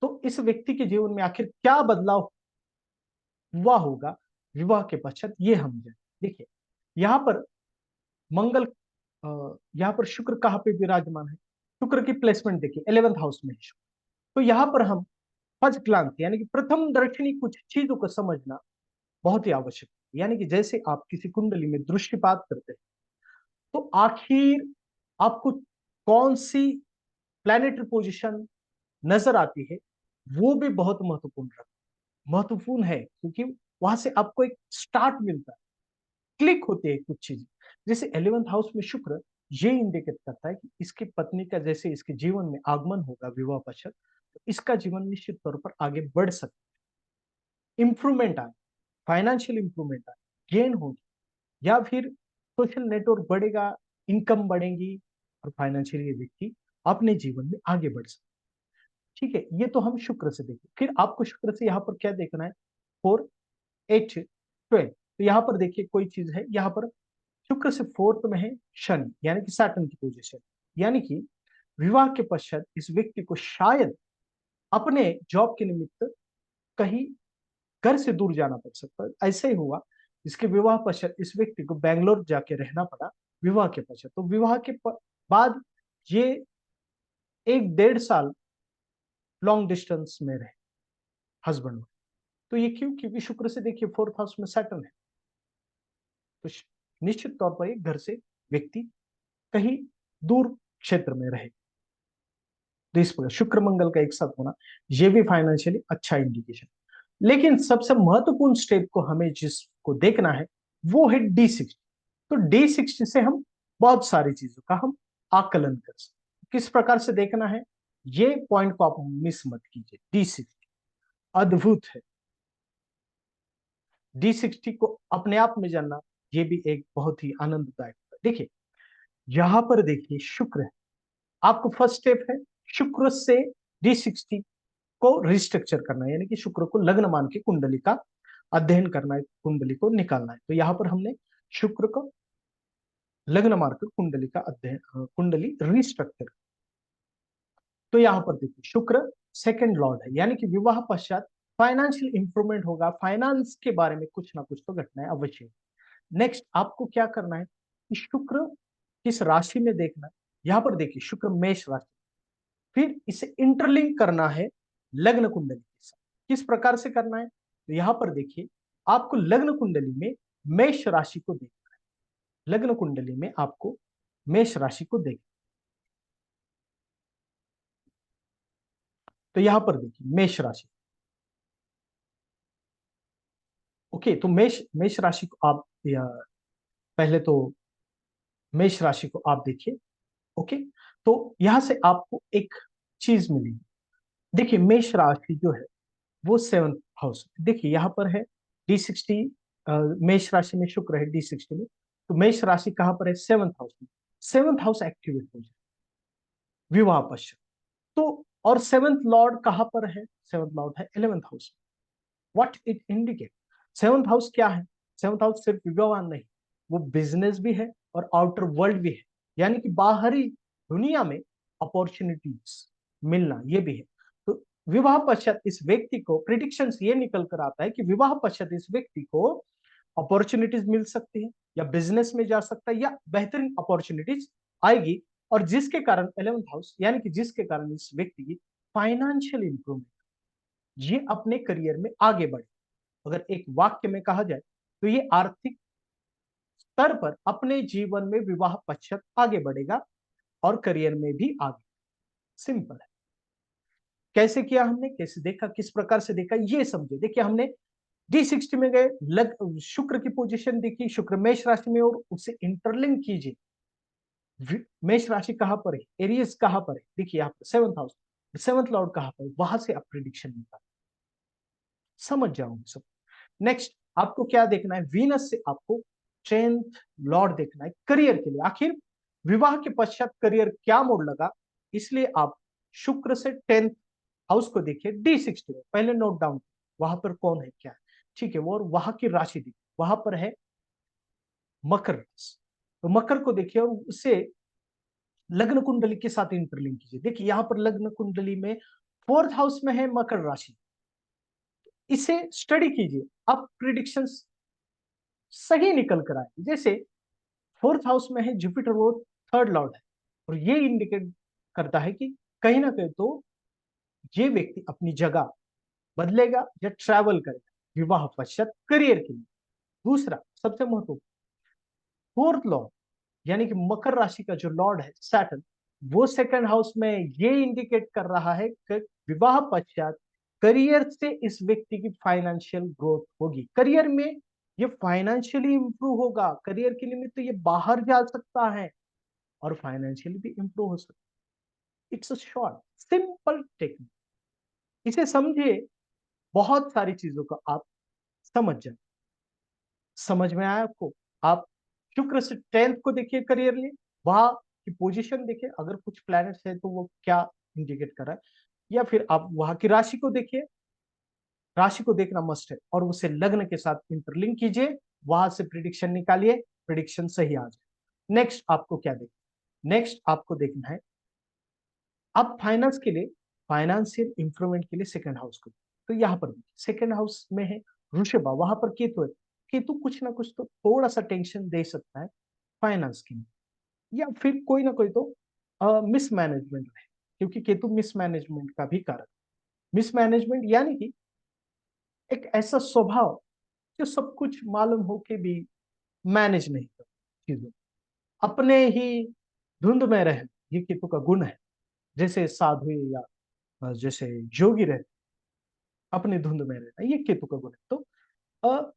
तो इस व्यक्ति के जीवन में आखिर क्या बदलाव हुआ होगा विवाह के पश्चात ये हम जाने। देखिए यहाँ पर मंगल, यहाँ पर शुक्र कहाँ पे विराजमान है, शुक्र की प्लेसमेंट देखिए 11th हाउस में है शुक्र। तो यहाँ पर हम फर्स्ट ग्लांस यानी कि प्रथम दर्शनी कुछ चीजों को समझना बहुत ही आवश्यक है। यानी कि जैसे आप किसी कुंडली में दृष्टिपात करते हैं तो आखिर आपको कौन सी प्लैनेटरी पोजीशन नजर आती है, वो भी बहुत महत्वपूर्ण है, क्योंकि वहां से आपको एक स्टार्ट मिलता है, क्लिक होते हैं कुछ चीजें। जैसे 11th हाउस में शुक्र ये इंडिकेट करता है कि इसकी पत्नी का जैसे इसके जीवन में आगमन होगा विवाह पश्चात, तो इसका जीवन निश्चित तौर पर आगे बढ़ सकता है, इंप्रूवमेंट आए, फाइनेंशियल इंप्रूवमेंट आए, गेन होगी, या फिर सोशल नेटवर्क बढ़ेगा, इनकम बढ़ेगी, और फाइनेंशियली व्यक्ति अपने जीवन में आगे बढ़ सकता है। ठीक है, ये तो हम शुक्र से देखें। फिर आपको शुक्र से यहाँ पर क्या देखना है, 4, 8, 12। तो यहाँ पर देखिए कोई चीज है, यहाँ पर शुक्र से 4th में है शनि यानी कि सैटर्न की पोजीशन, यानी कि विवाह के पश्चात इस व्यक्ति को शायद अपने जॉब के निमित्त कहीं घर से दूर जाना पड़ सकता है। ऐसे ही हुआ, इसके विवाह पश्चात इस व्यक्ति को बैंगलोर जाके रहना पड़ा विवाह के पश्चात। तो विवाह के बाद ये 1-1.5 साल लॉन्ग डिस्टेंस में रहे हस्बैंड। तो ये क्यों, क्योंकि शुक्र से देखिए 4th हाउस में सैटर्न है, तो निश्चित तौर पर एक घर से व्यक्ति कहीं दूर क्षेत्र में रहे। तो इस प्रकार शुक्र मंगल का एक साथ होना ये भी फाइनेंशियली अच्छा इंडिकेशन। लेकिन सबसे महत्वपूर्ण स्टेप को हमें जिसको देखना है वो है D60। तो D60 से हम बहुत सारी चीजों का हम आकलन कर सकते। किस प्रकार से देखना है ये पॉइंट को आप मिस मत कीजिए। D60 अद्भुत है, D60 को अपने आप में जानना ये भी एक बहुत ही आनंददायक है। देखिए यहां पर देखिए शुक्र है, आपको फर्स्ट स्टेप है शुक्र से D60 को रिस्ट्रक्चर करना है, यानी कि शुक्र को लग्न मान के कुंडली का अध्ययन करना है, कुंडली को निकालना है। तो यहाँ पर हमने शुक्र को लग्न मानकर कुंडली का अध्ययन, कुंडली रिस्ट्रक्चर। तो यहाँ पर देखिए शुक्र सेकंड लॉर्ड है, यानी कि विवाह पश्चात फाइनेंशियल इंप्रूवमेंट होगा, फाइनेंस के बारे में कुछ ना कुछ तो घटनाएं अवश्य। नेक्स्ट आपको क्या करना है कि शुक्र किस राशि में देखना है। यहाँ पर देखिए शुक्र मेष राशि, फिर इसे इंटरलिंक करना है लग्न कुंडली के साथ। किस प्रकार से करना है, तो यहां पर देखिए आपको लग्न कुंडली में मेष राशि को देखना है, लग्न कुंडली में आपको मेष राशि को देखना। तो यहां पर देखिए मेष राशि, ओके। तो मेष मेष राशि को आप पहले तो मेष राशि को आप देखिए, ओके। तो यहां से आपको एक चीज मिलेगी। देखिए मेष राशि जो है वो 7th हाउस, देखिए यहाँ पर है D60, मेष राशि में शुक्र है D60 में, तो मेष राशि कहां पर है 7th हाउस में। 7th हाउस एक्टिवेट हो जाए विवाह पश्चात। तो और 7th लॉर्ड कहां पर है, 7th लॉर्ड है 11th हाउस में। What it indicate, 7th house क्या है, 7th हाउस सिर्फ विवाह नहीं, वो बिजनेस भी है और आउटर वर्ल्ड भी है, यानी कि बाहरी दुनिया में अपॉर्चुनिटीज मिलना ये भी है। तो विवाह पश्चात इस व्यक्ति को प्रिडिक्शन ये निकल कर आता है कि विवाह पश्चात इस व्यक्ति को अपॉर्चुनिटीज मिल सकती है, या बिजनेस में जा सकता है, या बेहतरीन अपॉर्चुनिटीज आएगी, और जिसके कारण 11th हाउस यानी कि जिसके कारण इस व्यक्ति की फाइनेंशियल इंप्रूवमेंट, ये अपने करियर में आगे बढ़े। अगर एक वाक्य में कहा जाए तो ये आर्थिक स्तर पर अपने जीवन में विवाह पश्चात आगे बढ़ेगा और करियर में भी आगे। सिंपल है। कैसे किया हमने, कैसे देखा, किस प्रकार से देखा, ये समझे। देखिए हमने D60 में गए, शुक्र की पोजीशन देखी, शुक्र मेष राशि में, और उससे इंटरलिंक कीजिए मेष राशि कहां पर है, एरियस कहां पर है, देखिए यहाँ पर 7th हाउस, 7th लॉर्ड कहां पर है, वहां से आप प्रिडिक्शन निकाल समझ जाओगे सब। नेक्स्ट आपको क्या देखना है, वीनस से आपको 10th लॉर्ड देखना है करियर के लिए। आखिर विवाह के पश्चात करियर क्या मोड़ लगा, इसलिए आप शुक्र से 10th हाउस को देखिए D60 में, पहले नोट डाउन वहां पर कौन है क्या है, ठीक है वो, और वहां की राशि देखिए, वहां पर है मकर राशि। तो मकर को देखिए और उसे लग्न कुंडली के साथ इंटरलिंक कीजिए। देखिए यहाँ पर लग्न कुंडली में 4th हाउस में है मकर राशि, इसे स्टडी कीजिए, अब प्रिडिक्शंस सही निकल कर आए। जैसे 4th हाउस में है जुपिटर, वो 3rd लॉर्ड है, और ये इंडिकेट करता है कि कहीं ना कहीं तो ये व्यक्ति अपनी जगह बदलेगा या ट्रैवल करेगा विवाह पश्चात करियर के लिए। दूसरा सबसे महत्वपूर्ण 4th लॉर्ड यानी कि मकर राशि का जो लॉर्ड है सैटर्न, वो 2nd हाउस में, ये इंडिकेट कर रहा है कि विवाह पश्चात करियर से इस व्यक्ति की फाइनेंशियल ग्रोथ होगी, करियर में ये फाइनेंशियली इंप्रूव होगा, करियर के लिए तो ये बाहर जा सकता है और फाइनेंशियली भी इंप्रूव हो सकता है। It's a short simple technique, इसे समझिए, बहुत सारी चीजों को आप समझ जाए। समझ में आया आपको? आप शुक्र से 10th को देखिए करियर लिए, वहां की पोजीशन देखिए, अगर कुछ प्लैनेट्स है तो वो क्या इंडिकेट कर रहा है, या फिर आप वहां की राशि को देखिए, राशि को देखना मस्ट है, और उसे लग्न के साथ इंटरलिंक कीजिए, वहां से प्रिडिक्शन निकालिए, प्रिडिक्शन सही आ जाए। नेक्स्ट आपको क्या देखना, नेक्स्ट आपको देखना है अब फाइनेंस के लिए, फाइनेंशियल इंप्रूवमेंट के लिए 2nd हाउस को। तो यहाँ पर 2nd हाउस में है वृषभ, वहां पर केतु है। केतु कुछ ना कुछ तो थोड़ा सा टेंशन दे सकता है फाइनेंस की, या फिर कोई ना कोई तो मिसमैनेजमेंट है, क्योंकि केतु मिसमैनेजमेंट का भी कारक। मिसमैनेजमेंट यानी कि एक ऐसा स्वभाव जो सब कुछ मालूम हो के भी मैनेज नहीं कर चीजों, अपने ही धुंध में रहे, ये केतु का गुण है। जैसे साधु या जैसे योगी रहते, अपनी धुंध में रहना, ये केतु का गुण है। तो अ,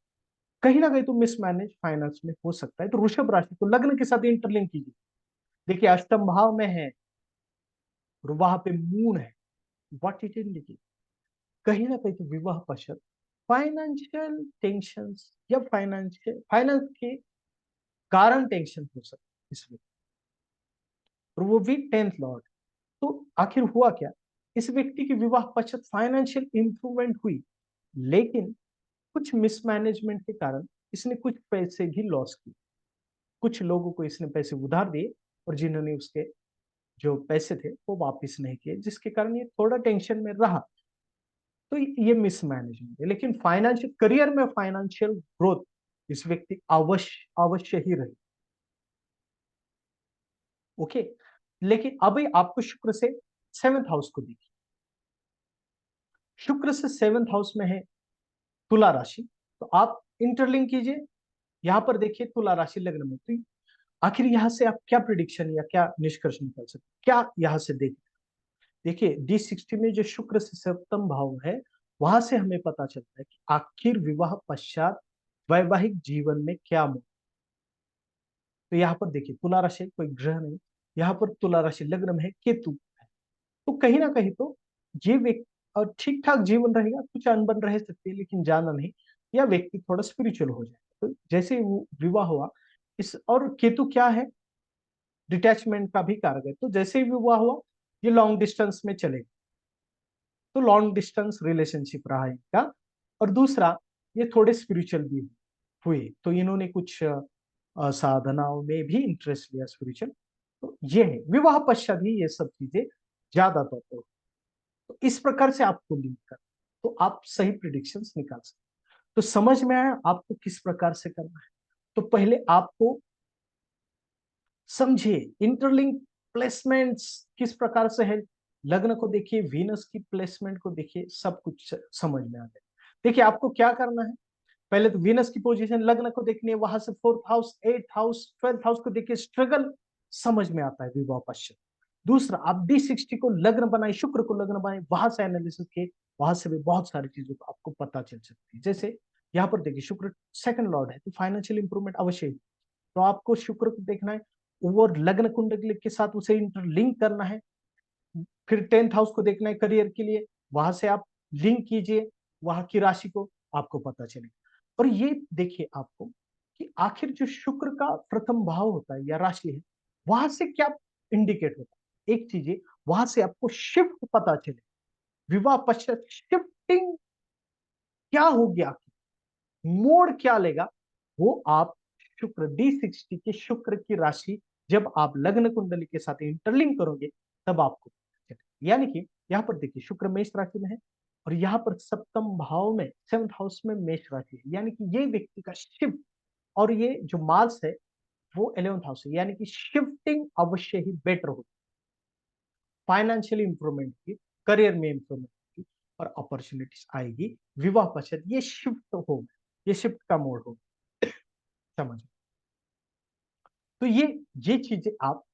कहीं ना कहीं तो मिसमैनेज फाइनेंस में हो सकता है। तो वृषभ राशि को लग्न के साथ इंटरलिंक कीजिए, देखिए अष्टम भाव में है और वहां पे मून है, व्हाट इट इंडिकेट, कहीं ना कहीं तो विवाह पश्चात फाइनेंशियल टेंशन या फाइनेंस के कारण टेंशन हो सकता है इसमें, और वो भी 10th लॉर्ड। तो आखिर हुआ क्या, इस व्यक्ति की विवाह पश्चात फाइनेंशियल इंप्रूवमेंट हुई, लेकिन कुछ मिसमैनेजमेंट के कारण इसने कुछ पैसे भी लॉस किए, कुछ लोगों को इसने पैसे उधार दिए, और जिन्होंने उसके जो पैसे थे वो वापस नहीं किए, जिसके कारण ये थोड़ा टेंशन में रहा। तो ये मिसमैनेजमेंट है, लेकिन फाइनेंशियल करियर में फाइनेंशियल ग्रोथ इस व्यक्ति अवश्य अवश्य ही रही। ओके, लेकिन अभी आपको शुक्र से 7th हाउस को देखिए, शुक्र से 7th हाउस में है तुला राशि, तो आप इंटरलिंक कीजिए, यहां पर देखिए तुला राशि लग्न में। तो आखिर यहां से आप क्या प्रिडिक्शन या क्या निष्कर्ष निकाल सकते, क्या यहां से देखिए D60 में जो शुक्र से 7th भाव है, वहां से हमें पता चलता है कि आखिर विवाह पश्चात वैवाहिक जीवन में क्या मोड़। तो यहाँ पर देखिए तुला राशि कोई ग्रह नहीं, यहाँ पर तुला राशि लग्न में है केतु है। तो कहीं ना कहीं तो ये व्यक्ति और ठीक ठाक जीवन रहेगा, कुछ अनबन रह सकती है लेकिन ज्यादा नहीं, या व्यक्ति थोड़ा स्पिरिचुअल हो जाए। तो जैसे ही वो विवाह हुआ, इस और केतु क्या है, डिटैचमेंट का भी कारक है, तो जैसे ही विवाह हुआ ये लॉन्ग डिस्टेंस में चले, तो लॉन्ग डिस्टेंस रिलेशनशिप रहा इनका। और दूसरा ये थोड़े स्पिरिचुअल भी हुए, तो इन्होंने कुछ साधनाओं में भी इंटरेस्ट लिया स्पिरिचुअल। तो ये है विवाह पश्चात ही ये सब चीजें ज्यादा तौर पर। तो इस प्रकार से आपको लिंक कर, तो आप सही प्रिडिक्शंस निकाल सकते। तो समझ में आया आपको किस प्रकार से करना है। तो पहले आपको समझिए इंटरलिंक प्लेसमेंट्स किस प्रकार से है। लग्न को देखिए, वीनस की प्लेसमेंट को देखिए, सब कुछ समझ में आ गया। देखिए आपको क्या करना है, पहले तो वीनस की पोजीशन लग्न को देखनी है, वहां से 4th house, 8th house, 12th house को देखिए, स्ट्रगल समझ में आता है विवाह पश्चात। दूसरा, आप D60 को लग्न बनाए, शुक्र को लग्न बनाए, वहां से एनालिसिस किए, वहां से भी बहुत सारी चीजों को आपको पता चल सकती है। जैसे यहाँ पर देखिए शुक्र सेकंड लॉर्ड है, तो फाइनेंशियल इंप्रूवमेंट अवश्य ही। तो आपको शुक्र को देखना है, वो लग्न कुंडली के साथ उसे इंटरलिंक करना है। फिर 10th हाउस को देखना है करियर के लिए, वहां से आप लिंक कीजिए वहां की राशि को, आपको पता चलेगा। और ये देखिए आपको कि आखिर जो शुक्र का प्रथम भाव होता है या राशि है, वहां से क्या इंडिकेट होता है। एक चीज है, वहां से आपको शिफ्ट पता चले, विवाह पश्चात शिफ्टिंग क्या हो गया, मोड़ क्या लेगा, वो आप शुक्र D60 के शुक्र की राशि जब आप लग्न कुंडली के साथ इंटरलिंक करोगे तब आपको पता चलेगा। यानी कि यहाँ पर देखिए शुक्र मेष राशि में है, और यहाँ पर सप्तम भाव में 7th हाउस में मेष राशि है, यानी कि ये व्यक्ति का शिफ्ट, और ये जो मार्स है वो 11th हाउस है, यानी कि शिफ्टिंग अवश्य ही बेटर होगी, फाइनेंशियल इंप्रूवमेंट की, करियर में इंप्रूवमेंट की, और अपॉर्चुनिटीज आएगी। विवाह पश्चात ये शिफ्ट होगा, ये शिफ्ट का मोड होगा, समझ। तो ये चीजें आप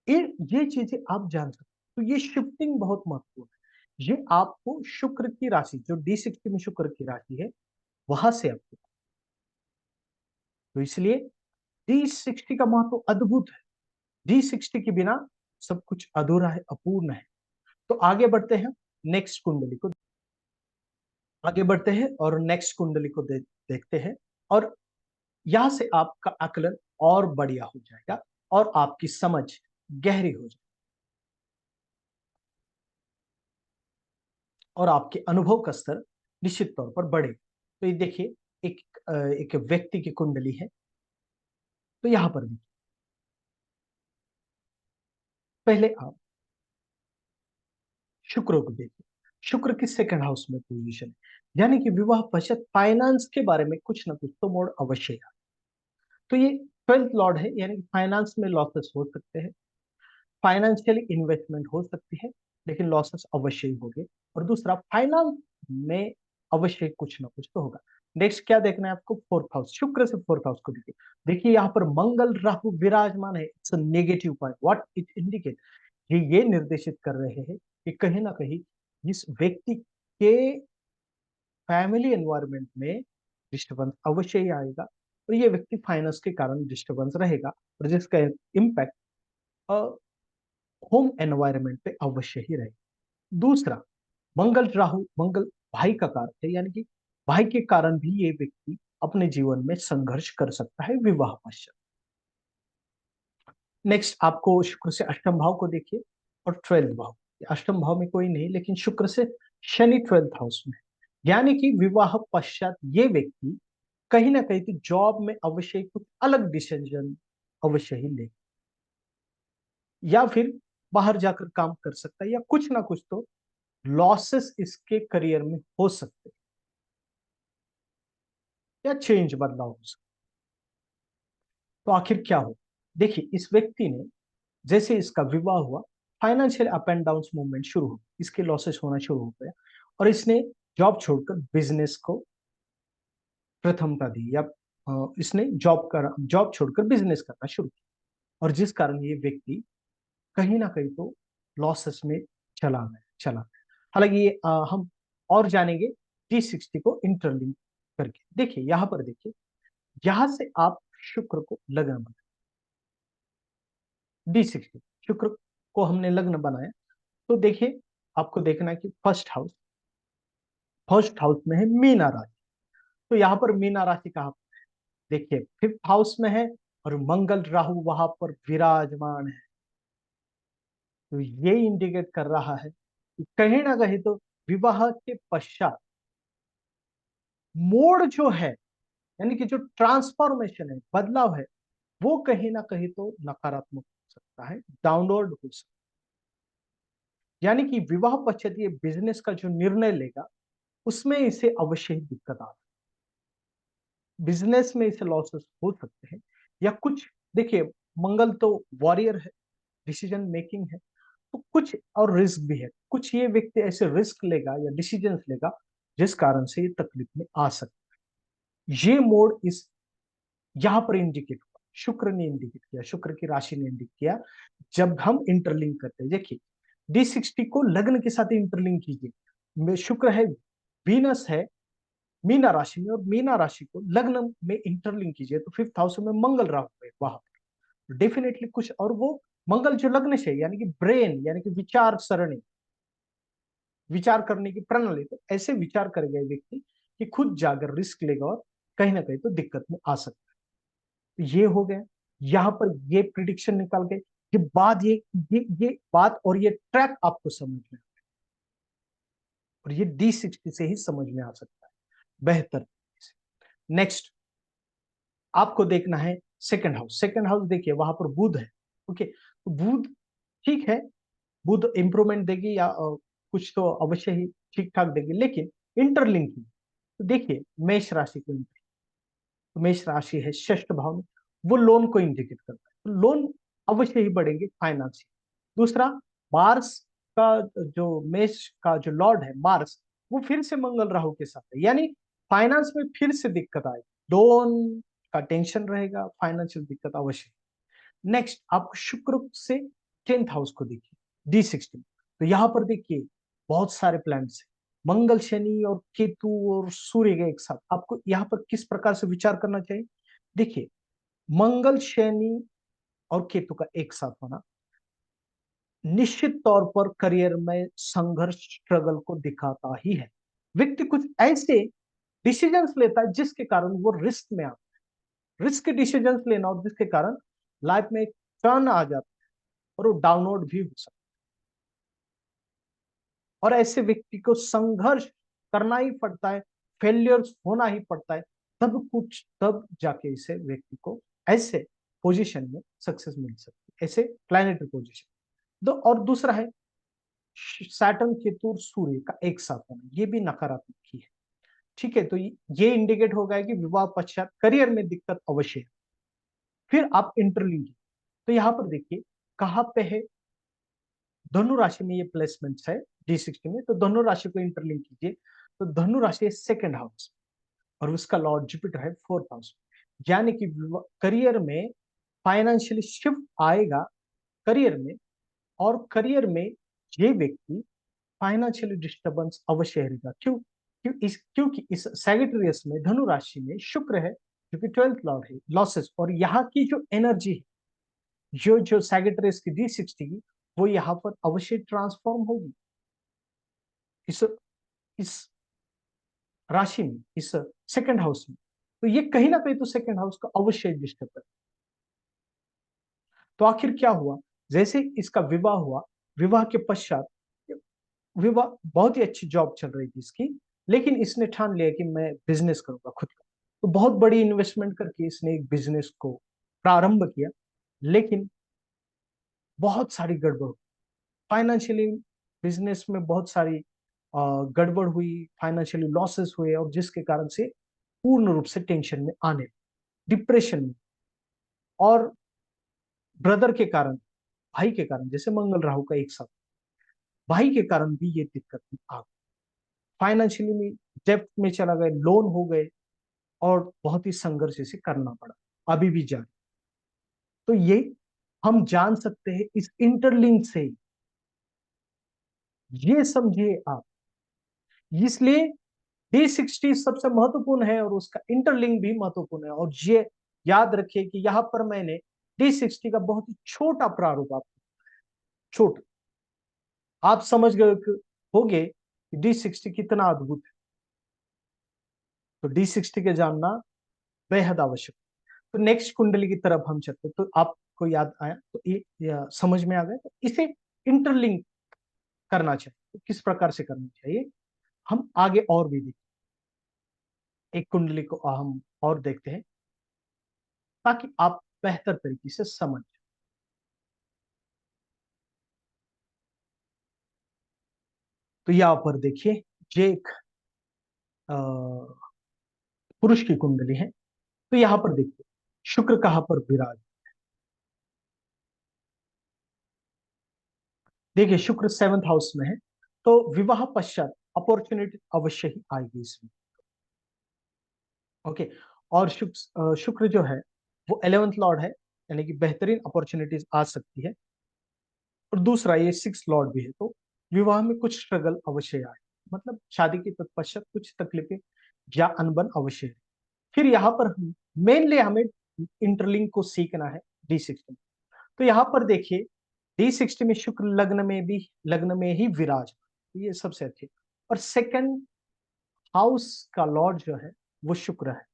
ये चीजें आप जान सकते हो। तो ये शिफ्टिंग बहुत महत्वपूर्ण है, ये आपको शुक्र की राशि जो D60 में शुक्र की राशि है वहां से आपको, तो इसलिए D60 का महत्व अद्भुत है। D60 के बिना सब कुछ अधूरा है, अपूर्ण है। तो आगे बढ़ते हैं, नेक्स्ट कुंडली को आगे बढ़ते हैं और नेक्स्ट कुंडली को देखते हैं, और यहां से आपका आकलन और बढ़िया हो जाएगा और आपकी समझ गहरी हो जाएगी और आपके अनुभव का स्तर निश्चित तौर पर बढ़ेगा। तो ये देखिए एक व्यक्ति की कुंडली है, तो यहां पर भी पहले आप शुक्र को देखिए, शुक्र की सेकंड हाउस में पोजीशन है, यानी कि विवाह पश्चात फाइनेंस के बारे में कुछ ना कुछ तो मोड़ अवश्य है। तो ये 12th लॉर्ड है, यानी कि फाइनेंस में लॉसेस हो सकते हैं, फाइनेंशियली इन्वेस्टमेंट हो सकती है, लेकिन लॉसेस अवश्य ही होंगे। और दूसरा, फाइनेंस में अवश्य कुछ ना कुछ तो होगा। नेक्स्ट क्या देखना है आपको, 4th हाउस, शुक्र से 4th हाउस को देखिए। देखिए यहाँ पर मंगल राहु विराजमान है, it's a negative point, what it indicate, ये निर्देशित कर रहे हैं कि कहीं ना कहीं इस व्यक्ति के फैमिली एनवायरनमेंट में डिस्टर्बेंस अवश्य ही आएगा, और ये व्यक्ति फाइनेंस के कारण डिस्टर्बेंस रहेगा, और जिसका इम्पैक्ट होम एनवायरनमेंट पे अवश्य ही रहेगा। दूसरा, मंगल भाई का कारक है, यानी कि भाई के कारण भी ये व्यक्ति अपने जीवन में संघर्ष कर सकता है विवाह पश्चात। नेक्स्ट आपको शुक्र से अष्टम भाव को देखिए और 12th भाव, अष्टम भाव में कोई नहीं, लेकिन शुक्र से शनि 12th हाउस में, यानी कि विवाह पश्चात ये व्यक्ति कहीं ना कहीं तो जॉब में अवश्य कुछ अलग डिसीजन अवश्य ही ले, या फिर बाहर जाकर काम कर सकता है, या कुछ ना कुछ तो लॉसेस इसके करियर में हो सकते हैं, या चेंज बदलाव हो सकता है। तो आखिर क्या हो, देखिए इस व्यक्ति ने जैसे इसका विवाह हुआ, financial up and down movement शुरू हो, इसके लॉसेस होना शुरू हो गया, और इसने जॉब छोड़कर बिजनेस को प्रथमता दी, या इसने जॉब छोड़कर बिजनेस करना शुरू किया, और जिस कारण ये व्यक्ति कहीं ना कहीं तो लॉसेस में चला गया। हालांकि ये हम और जानेंगे D60 को इंटरलिंक करके। देखिए यहाँ पर देखिए, यहां से आप शुक्र को लग्न बनाए, D60 शुक्र को हमने लग्न बनाया, तो देखिए आपको देखना है कि फर्स्ट हाउस में है मीना राशि, तो यहाँ पर मीना राशि कहाँ, देखिए 5th हाउस में है, और मंगल राहु वहां पर विराजमान है। तो ये इंडिकेट कर रहा है कि कहीं ना कहीं तो विवाह के पश्चात मोड़ जो है, यानी कि जो ट्रांसफॉर्मेशन है, बदलाव है, वो कहीं ना कहीं तो नकारात्मक हो सकता है, डाउनवर्ड हो सकता यानी कि विवाह पश्चात ये बिजनेस का जो निर्णय लेगा, उसमें इसे अवश्य ही दिक्कत आ, बिजनेस में इसे लॉसेस हो सकते हैं या कुछ। देखिए, मंगल तो वॉरियर है, डिसीजन मेकिंग है, तो कुछ और रिस्क भी है। कुछ ये व्यक्ति ऐसे रिस्क लेगा या डिसीजंस लेगा जिस कारण से ये तकलीफ में आ सकता है। ये मोड इस यहां पर इंडिकेट हुआ, शुक्र ने इंडिकेट किया, शुक्र की राशि ने इंडिकेट किया। जब हम इंटरलिंक करते हैं, देखिए D60 को लग्न के साथ इंटरलिंक कीजिए। शुक्र है, वीनस है मीना राशि में, और मीना राशि को लग्न में इंटरलिंक कीजिए तो 5th हाउस में मंगल राहु है वहां पर डेफिनेटली कुछ। और वो मंगल जो लग्न से यानी कि ब्रेन, यानी कि विचार सरणी, विचार करने की प्रणाली, तो ऐसे विचार कर गए व्यक्ति कि खुद जाकर रिस्क लेगा और कहीं ना कहीं तो दिक्कत में आ सकता है। तो ये हो गया, यहाँ पर ये प्रिडिक्शन निकाल के, ये बात, ये बात और ये ट्रैक आपको समझ में, और ये D60 से ही समझ में आ सकता है बेहतर। नेक्स्ट आपको देखना है सेकंड हाउस। सेकंड हाउस देखिए, वहां पर बुध है। ओके, तो बुध ठीक है, बुध इंप्रूवमेंट देगी या कुछ तो अवश्य ही ठीक ठाक देगी, लेकिन इंटरलिंकिंग, तो देखिए मेष राशि को तो मेष राशि है षष्ठ भाव में, वो लोन को इंडिकेट करता है, तो लोन अवश्य ही बढ़ेंगे फाइनेंस। दूसरा, मार्स का जो मेष का जो लॉर्ड है मार्स, वो फिर से मंगल राहु के साथ है, यानी फाइनेंस में फिर से दिक्कत आएगी, लोन का टेंशन रहेगा, फाइनेंशियल दिक्कत अवश्य। नेक्स्ट आपको शुक्र से 10th हाउस को देखिए D60, तो यहां पर देखिए बहुत सारे प्लैनेट्स हैं, मंगल शनि और केतु और सूर्य के एक साथ। आपको यहाँ पर किस प्रकार से विचार करना चाहिए, देखिए मंगल शनि और केतु का एक साथ होना निश्चित तौर पर करियर में संघर्ष, स्ट्रगल को दिखाता ही है। व्यक्ति कुछ ऐसे डिसीजंस लेता है जिसके कारण वो रिस्क में आता है, रिस्क डिसीजंस लेना, और जिसके कारण लाइफ में एक टर्न आ जाता है और वो डाउनवर्ड भी हो सकता है। और ऐसे व्यक्ति को संघर्ष करना ही पड़ता है, फेलियर्स होना ही पड़ता है, तब जाके इसे व्यक्ति को ऐसे पोजीशन में सक्सेस मिल सकती है, ऐसे प्लैनेटरी पोजीशन। दो और दूसरा है सैटर्न, केतु और सूर्य का एक साथ होना, ये भी नकारात्मक ही है। ठीक है, तो ये इंडिकेट हो गया कि विवाह पश्चात करियर में दिक्कत अवश्य है। फिर आप इंटरलिंक, तो यहाँ पर देखिए कहाँ पे है, धनु राशि में ये प्लेसमेंट्स है D60 में, तो धनु राशि को इंटरलिंक कीजिए, तो धनु राशि है सेकंड हाउस और उसका लॉर्ड जुपिटर है 4th हाउस, यानी कि करियर में फाइनेंशियली शिफ्ट आएगा करियर में, और करियर में ये व्यक्ति फाइनेंशियली डिस्टर्बेंस अवश्य रहेगा। क्योंकि इस सैगिटेरियस में, धनु राशि में शुक्र है जो कि 12th लॉर्ड है लॉसेस, और यहाँ की जो एनर्जी है, जो जो सैगिटेरियस की D60 की, वो यहाँ पर अवश्य ट्रांसफॉर्म होगी इस इस राशि में, इस सेकंड हाउस में। तो ये कहीं ना कहीं तो सेकंड हाउस का अवश्य डिस्टर्ब है। तो आखिर क्या हुआ, जैसे इसका विवाह हुआ, विवाह के पश्चात, विवाह बहुत ही अच्छी जॉब चल रही थी इसकी, लेकिन इसने ठान लिया कि मैं बिजनेस करूंगा खुद का। तो बहुत बड़ी इन्वेस्टमेंट करके इसने एक बिजनेस को प्रारंभ किया, लेकिन बहुत सारी गड़बड़, फाइनेंशियली बिजनेस में बहुत सारी गड़बड़ हुई, फाइनेंशियली लॉसेस हुए, और जिसके कारण से पूर्ण रूप से टेंशन में आने, डिप्रेशन में, और ब्रदर के कारण, भाई के कारण, जैसे मंगल राहु का एक साथ, भाई के कारण भी ये दिक्कत में आ गई, फाइनेंशियली में डेप्थ में चला गए, लोन हो गए, और बहुत ही संघर्ष इसे करना पड़ा, अभी भी जारी। तो ये हम जान सकते हैं इस इंटरलिंक से, ये समझिए आप, इसलिए D60 सबसे महत्वपूर्ण है और उसका इंटरलिंक भी महत्वपूर्ण है। और ये याद रखिए कि यहां पर मैंने D60 का बहुत ही छोटा प्रारूप, आप छोटा, आप समझ गए होंगे कि D60 कितना अद्भुत है, तो D60 के जानना बेहद आवश्यक। तो नेक्स्ट कुंडली की तरफ हम चलते, तो आपको याद आया, तो ये समझ में आ गया, तो इसे इंटरलिंक करना चाहिए, तो किस प्रकार से करना चाहिए हम आगे और भी देखते, एक कुंडली को हम और देखते हैं ताकि आप बेहतर तरीके से समझ। तो यहाँ पर देखिए, ये एक पुरुष की कुंडली है। तो यहाँ पर देखिए शुक्र कहाँ पर विराज, देखिए शुक्र 7th हाउस में है। तो विवाह पश्चात अपॉर्चुनिटी अवश्य ही आएगी इसमें। ओके। और शुक्र जो है वो 11th लॉर्ड है, यानी कि बेहतरीन अपॉर्चुनिटीज आ सकती है। और दूसरा ये 6 लॉर्ड भी है, तो विवाह में कुछ स्ट्रगल अवश्य आए, मतलब शादी के तत्पश्चात कुछ तकलीफें या अनबन अवश्य है। फिर यहाँ पर मेनली हमें इंटरलिंक को सीखना है D60 में। तो यहाँ पर देखिए D60 में शुक्र लग्न में ही विराज, ये सबसे अच्छे। और सेकंड हाउस का लॉर्ड जो है वो शुक्र है।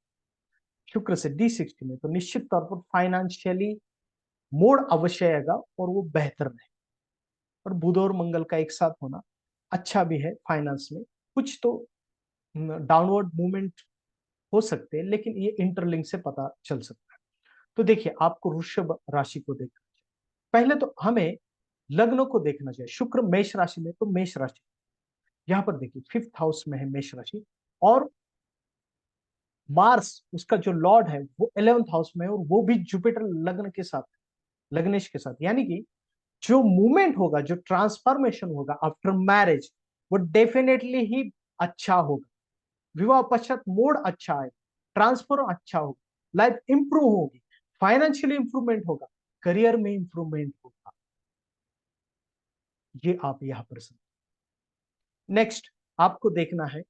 शुक्र से D60 में तो निश्चित तौर पर फाइनेंशियली मोड़ अवश्य आएगा और वो बेहतर रहे। और बुध और मंगल का एक साथ होना अच्छा भी है फाइनेंस में। कुछ तो डाउनवर्ड मूवमेंट हो सकते हैं, लेकिन ये इंटरलिंक से पता चल सकता है। तो देखिए आपको वृषभ राशि को देखना चाहिए। पहले तो हमें लग्नों को देखना चाहिए। शुक्र मेष राशि में, तो मेष राशि यहाँ पर देखिए 5th हाउस में है मेष राशि। और मार्स उसका जो लॉर्ड है वो 11th हाउस में है, और वो भी जुपिटर लग्न के साथ, लग्नेश के साथ। यानी कि जो मूवमेंट होगा, जो ट्रांसफॉर्मेशन होगा आफ्टर मैरिज, वो डेफिनेटली ही अच्छा होगा। विवाह पश्चात मोड अच्छा है, ट्रांसफर अच्छा होगा, लाइफ इंप्रूव होगी, फाइनेंशियली इंप्रूवमेंट होगा, करियर में इंप्रूवमेंट होगा। ये आप यहां पर समझ। नेक्स्ट आपको देखना है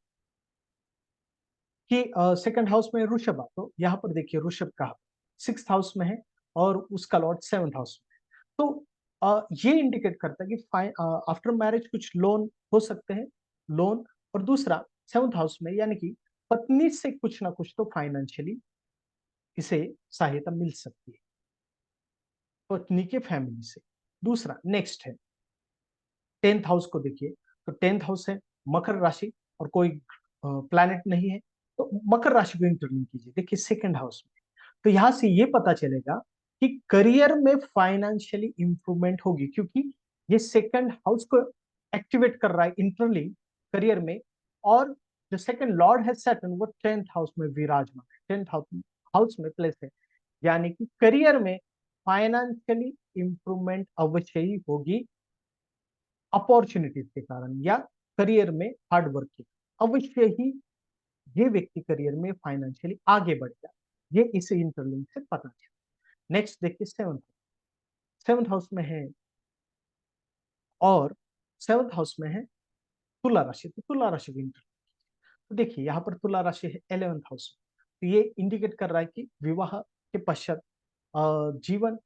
कि सेकंड हाउस में ऋषभ, तो यहां पर देखिए ऋषभ का 6th हाउस में है और उसका लॉर्ड 7th हाउस में है। तो ये इंडिकेट करता है कि आफ्टर मैरिज कुछ लोन हो सकते हैं, लोन। और दूसरा 7th हाउस में, यानी कि पत्नी से कुछ ना कुछ तो फाइनेंशियली इसे सहायता मिल सकती है, पत्नी के फैमिली से। दूसरा नेक्स्ट है 10th हाउस को देखिए। तो 10th हाउस है मकर राशि, और कोई प्लैनेट नहीं है, तो मकर राशि को इंटरलिंक कीजिए। देखिए सेकंड हाउस में, तो यहां से ये पता चलेगा कि करियर में फाइनेंशियली इंप्रूवमेंट होगी, क्योंकि ये सेकंड हाउस को एक्टिवेट कर रहा है इंटरलिंक करियर में। और जो सेकंड लॉर्ड है सैटर्न, वो 10th हाउस में विराजमान है, 10th हाउस में प्लेस है। यानी कि करियर में फाइनेंशियली इंप्रूवमेंट अवश्य ही होगी, अपॉर्चुनिटीज के कारण या करियर में हार्ड वर्क के अवश्य ही ये व्यक्ति करियर में फाइनेंशियली आगे बढ़ेगा। ये इस इंटरलिंक से पता चला। नेक्स्ट देखिए 7th हाउस में है, और 7th हाउस में है तुला राशि। तो तुला राशि की इंटरलिंक, तो देखिए यहाँ पर तुला राशि है 11th हाउस में। तो ये इंडिकेट कर रहा है कि विवाह के पश्चात जीवन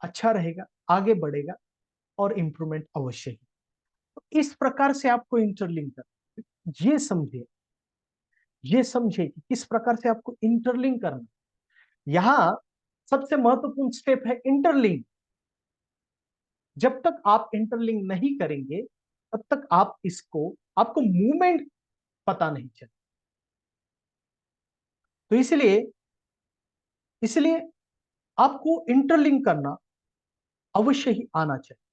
अच्छा रहेगा, आगे बढ़ेगा, और इंप्रूवमेंट अवश्य ही। तो इस प्रकार से आपको इंटरलिंक कर, ये समझे कि किस प्रकार से आपको इंटरलिंक करना। यहां सबसे महत्वपूर्ण स्टेप है इंटरलिंक। जब तक आप इंटरलिंक नहीं करेंगे, तब तक आपको मूवमेंट पता नहीं चले। तो इसलिए आपको इंटरलिंक करना अवश्य ही आना चाहिए।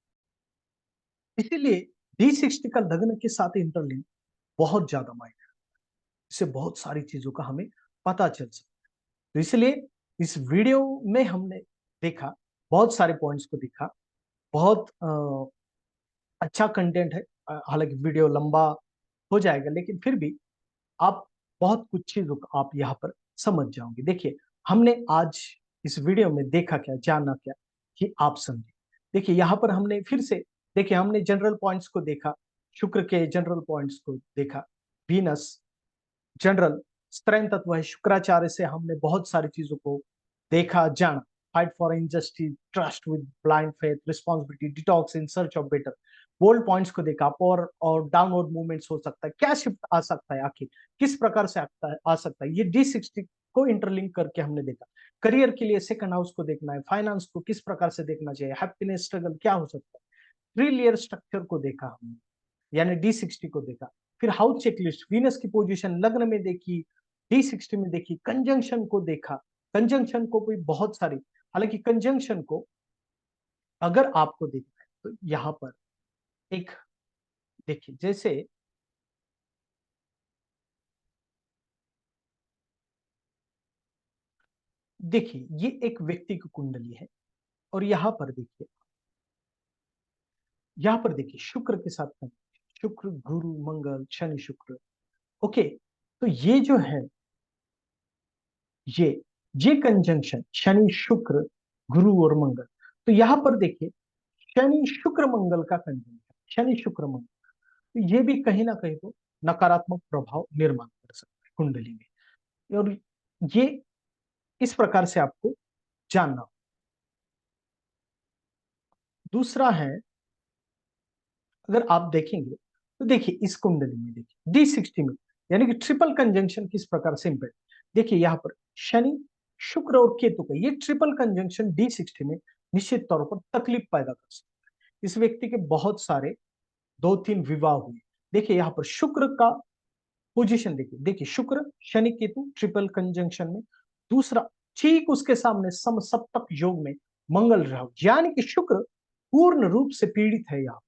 इसीलिए D60 का लग्न के साथ इंटरलिंक बहुत ज्यादा मायने, इससे बहुत सारी चीजों का हमें पता चल सकता है। तो इसलिए इस वीडियो में हमने देखा, बहुत सारे पॉइंट्स को देखा, बहुत अच्छा कंटेंट है। हालांकि वीडियो लंबा हो जाएगा, लेकिन फिर भी आप बहुत कुछ चीजों को आप यहाँ पर समझ जाओगे। देखिए हमने आज इस वीडियो में देखा क्या, जाना क्या, कि आप समझे। देखिए यहाँ पर हमने फिर से, देखिए हमने जनरल पॉइंट्स को देखा, शुक्र के जनरल पॉइंट्स को देखा। वीनस जनरल स्ट्रेंथ तत्व है, शुक्राचार्य से हमने बहुत सारी चीजों को देखा, जाना। Fight for injustice, trust with blind faith, responsibility, detox in search of better, bold points को देखा। और डाउनवर्ड मूवमेंट्स हो सकता है, क्या शिफ्ट आ सकता है, आखिर किस प्रकार से आ सकता है, ये D60 को इंटरलिंक करके हमने देखा। करियर के लिए सेकंड हाउस को देखना है, फाइनेंस को किस प्रकार से देखना चाहिए, हैप्पीनेस स्ट्रगल क्या हो सकता है, 3 लेयर स्ट्रक्चर को देखा हमने, यानी D60 को देखा। फिर हाउस चेकलिस्ट, वीनस की पोजीशन लग्न में देखी, D60 में देखी, कंजंक्शन को देखा। कंजंक्शन को भी बहुत सारी, हालांकि कंजंक्शन को अगर आपको देखना है तो यहाँ पर एक देखिए, जैसे देखिए ये एक व्यक्ति की कुंडली है और यहाँ पर देखिए शुक्र के साथ शुक्र गुरु मंगल शनि शुक्र। ओके, तो ये जो है ये ये कंजंक्शन शनि शुक्र गुरु और मंगल, तो यहाँ पर देखिए शनि शुक्र मंगल का कंजंक्शन, शनि शुक्र मंगल, तो ये भी कहीं ना कहीं तो नकारात्मक प्रभाव निर्माण कर सकता है कुंडली में। और ये इस प्रकार से आपको जानना हो। दूसरा है, अगर आप देखेंगे तो देखिए इस कुंडली में देखिए D60 में, यानी कि ट्रिपल कंजंक्शन किस प्रकार से इम्पैक्ट, देखिए यहाँ पर शनि शुक्र और केतु का ये ट्रिपल कंजंक्शन D60 में निश्चित तौर पर तकलीफ पैदा कर सकता है। इस व्यक्ति के बहुत सारे 2-3 विवाह हुए। देखिए यहाँ पर शुक्र का पोजीशन देखिए, देखिए शुक्र शनि केतु ट्रिपल कंजंक्शन में। दूसरा, ठीक उसके सामने सम सप्तक योग में मंगल राहु, यानी कि शुक्र पूर्ण रूप से पीड़ित है यहाँ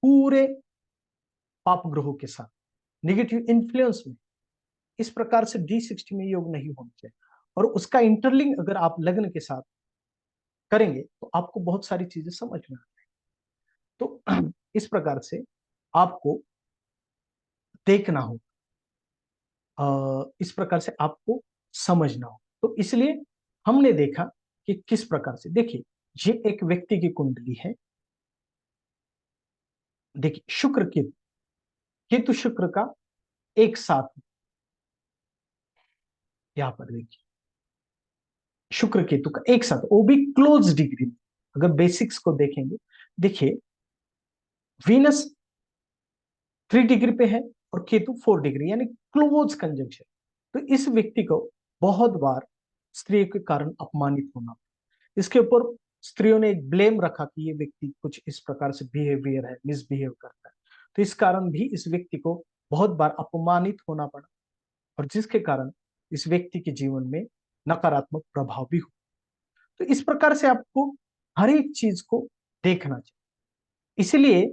पूरे पाप ग्रहों के साथ, नेगेटिव इन्फ्लुएंस में। इस प्रकार से D60 में योग नहीं होना चाहिए। और उसका इंटरलिंक अगर आप लग्न के साथ करेंगे तो आपको बहुत सारी चीजें समझ में आती है। तो इस प्रकार से आपको देखना हो, इस प्रकार से आपको समझना हो। तो इसलिए हमने देखा कि किस प्रकार से, देखिए ये एक व्यक्ति की कुंडली है। देखिए शुक्र केतु, केतु शुक्र का एक साथ, यहां पर देखिए शुक्र केतु का एक साथ, वो भी क्लोज डिग्री में। अगर बेसिक्स को देखेंगे, देखिए वीनस 3 डिग्री पे है और केतु 4 डिग्री, यानी क्लोज कंजंक्शन। तो इस व्यक्ति को बहुत बार स्त्री के कारण अपमानित होना, इसके ऊपर स्त्रियों ने एक ब्लेम रखा कि ये व्यक्ति कुछ इस प्रकार से बिहेवियर है, मिसबिहेव करता है। तो इस कारण भी इस व्यक्ति को बहुत बार अपमानित होना पड़ा, और जिसके कारण इस व्यक्ति के जीवन में नकारात्मक प्रभाव भी हुआ। तो इस प्रकार से आपको हर एक चीज को देखना चाहिए। इसलिए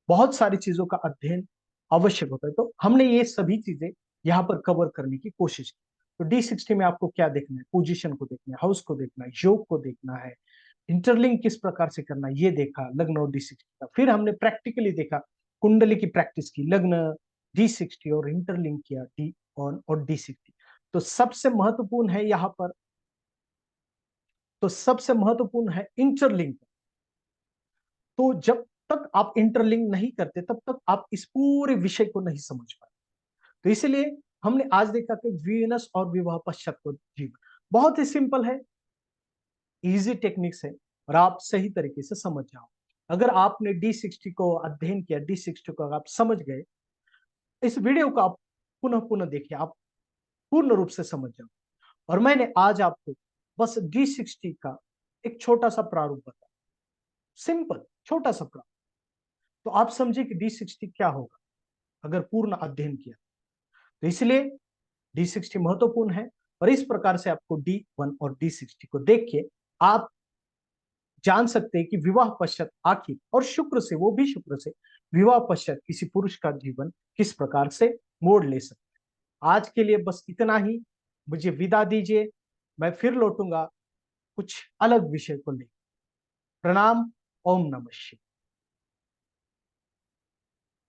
बहुत सारी चीजों का अध्ययन आवश्यक होता है। तो हमने ये सभी चीजें यहाँ पर कवर करने की कोशिश की। तो D60 में आपको क्या देखना है, पोजीशन को देखना है, हाउस को देखना है, योग को देखना है, इंटरलिंक किस प्रकार से करना है ये देखा लग्न और D60 का। फिर हमने प्रैक्टिकली देखा, कुंडली की प्रैक्टिस की, लग्न D60 और इंटरलिंक किया डी ऑन और D60। तो सबसे महत्वपूर्ण है यहाँ पर, तो सबसे महत्वपूर्ण है इंटरलिंक। तो जब तक आप इंटरलिंक नहीं करते तब तक आप इस पूरे विषय को नहीं समझ पाए। तो इसलिए हमने आज देखा कि वीनस और विवाह पश्चात को जीवन बहुत ही सिंपल है, इजी टेक्निक्स है, और आप सही तरीके से समझ जाओ। अगर आपने D60 को अध्ययन किया, D60 को आप समझ गए, इस वीडियो को आप पुनः पुनः देखिए, आप पूर्ण रूप से समझ जाओ। और मैंने आज आपको बस D60 का एक छोटा सा प्रारूप बताया, सिंपल छोटा सा प्रारूप। तो आप समझे कि D60 क्या होगा अगर पूर्ण अध्ययन किया। तो इसलिए D60 महत्वपूर्ण है, और इस प्रकार से आपको D1 और D60 को देख के आप जान सकते हैं कि विवाह पश्चात आखिर, और शुक्र से, वो भी शुक्र से, विवाह पश्चात किसी पुरुष का जीवन किस प्रकार से मोड़ ले सकता है। आज के लिए बस इतना ही, मुझे विदा दीजिए। मैं फिर लौटूंगा कुछ अलग विषय को लेकर। प्रणाम। ओम नमः शिवाय।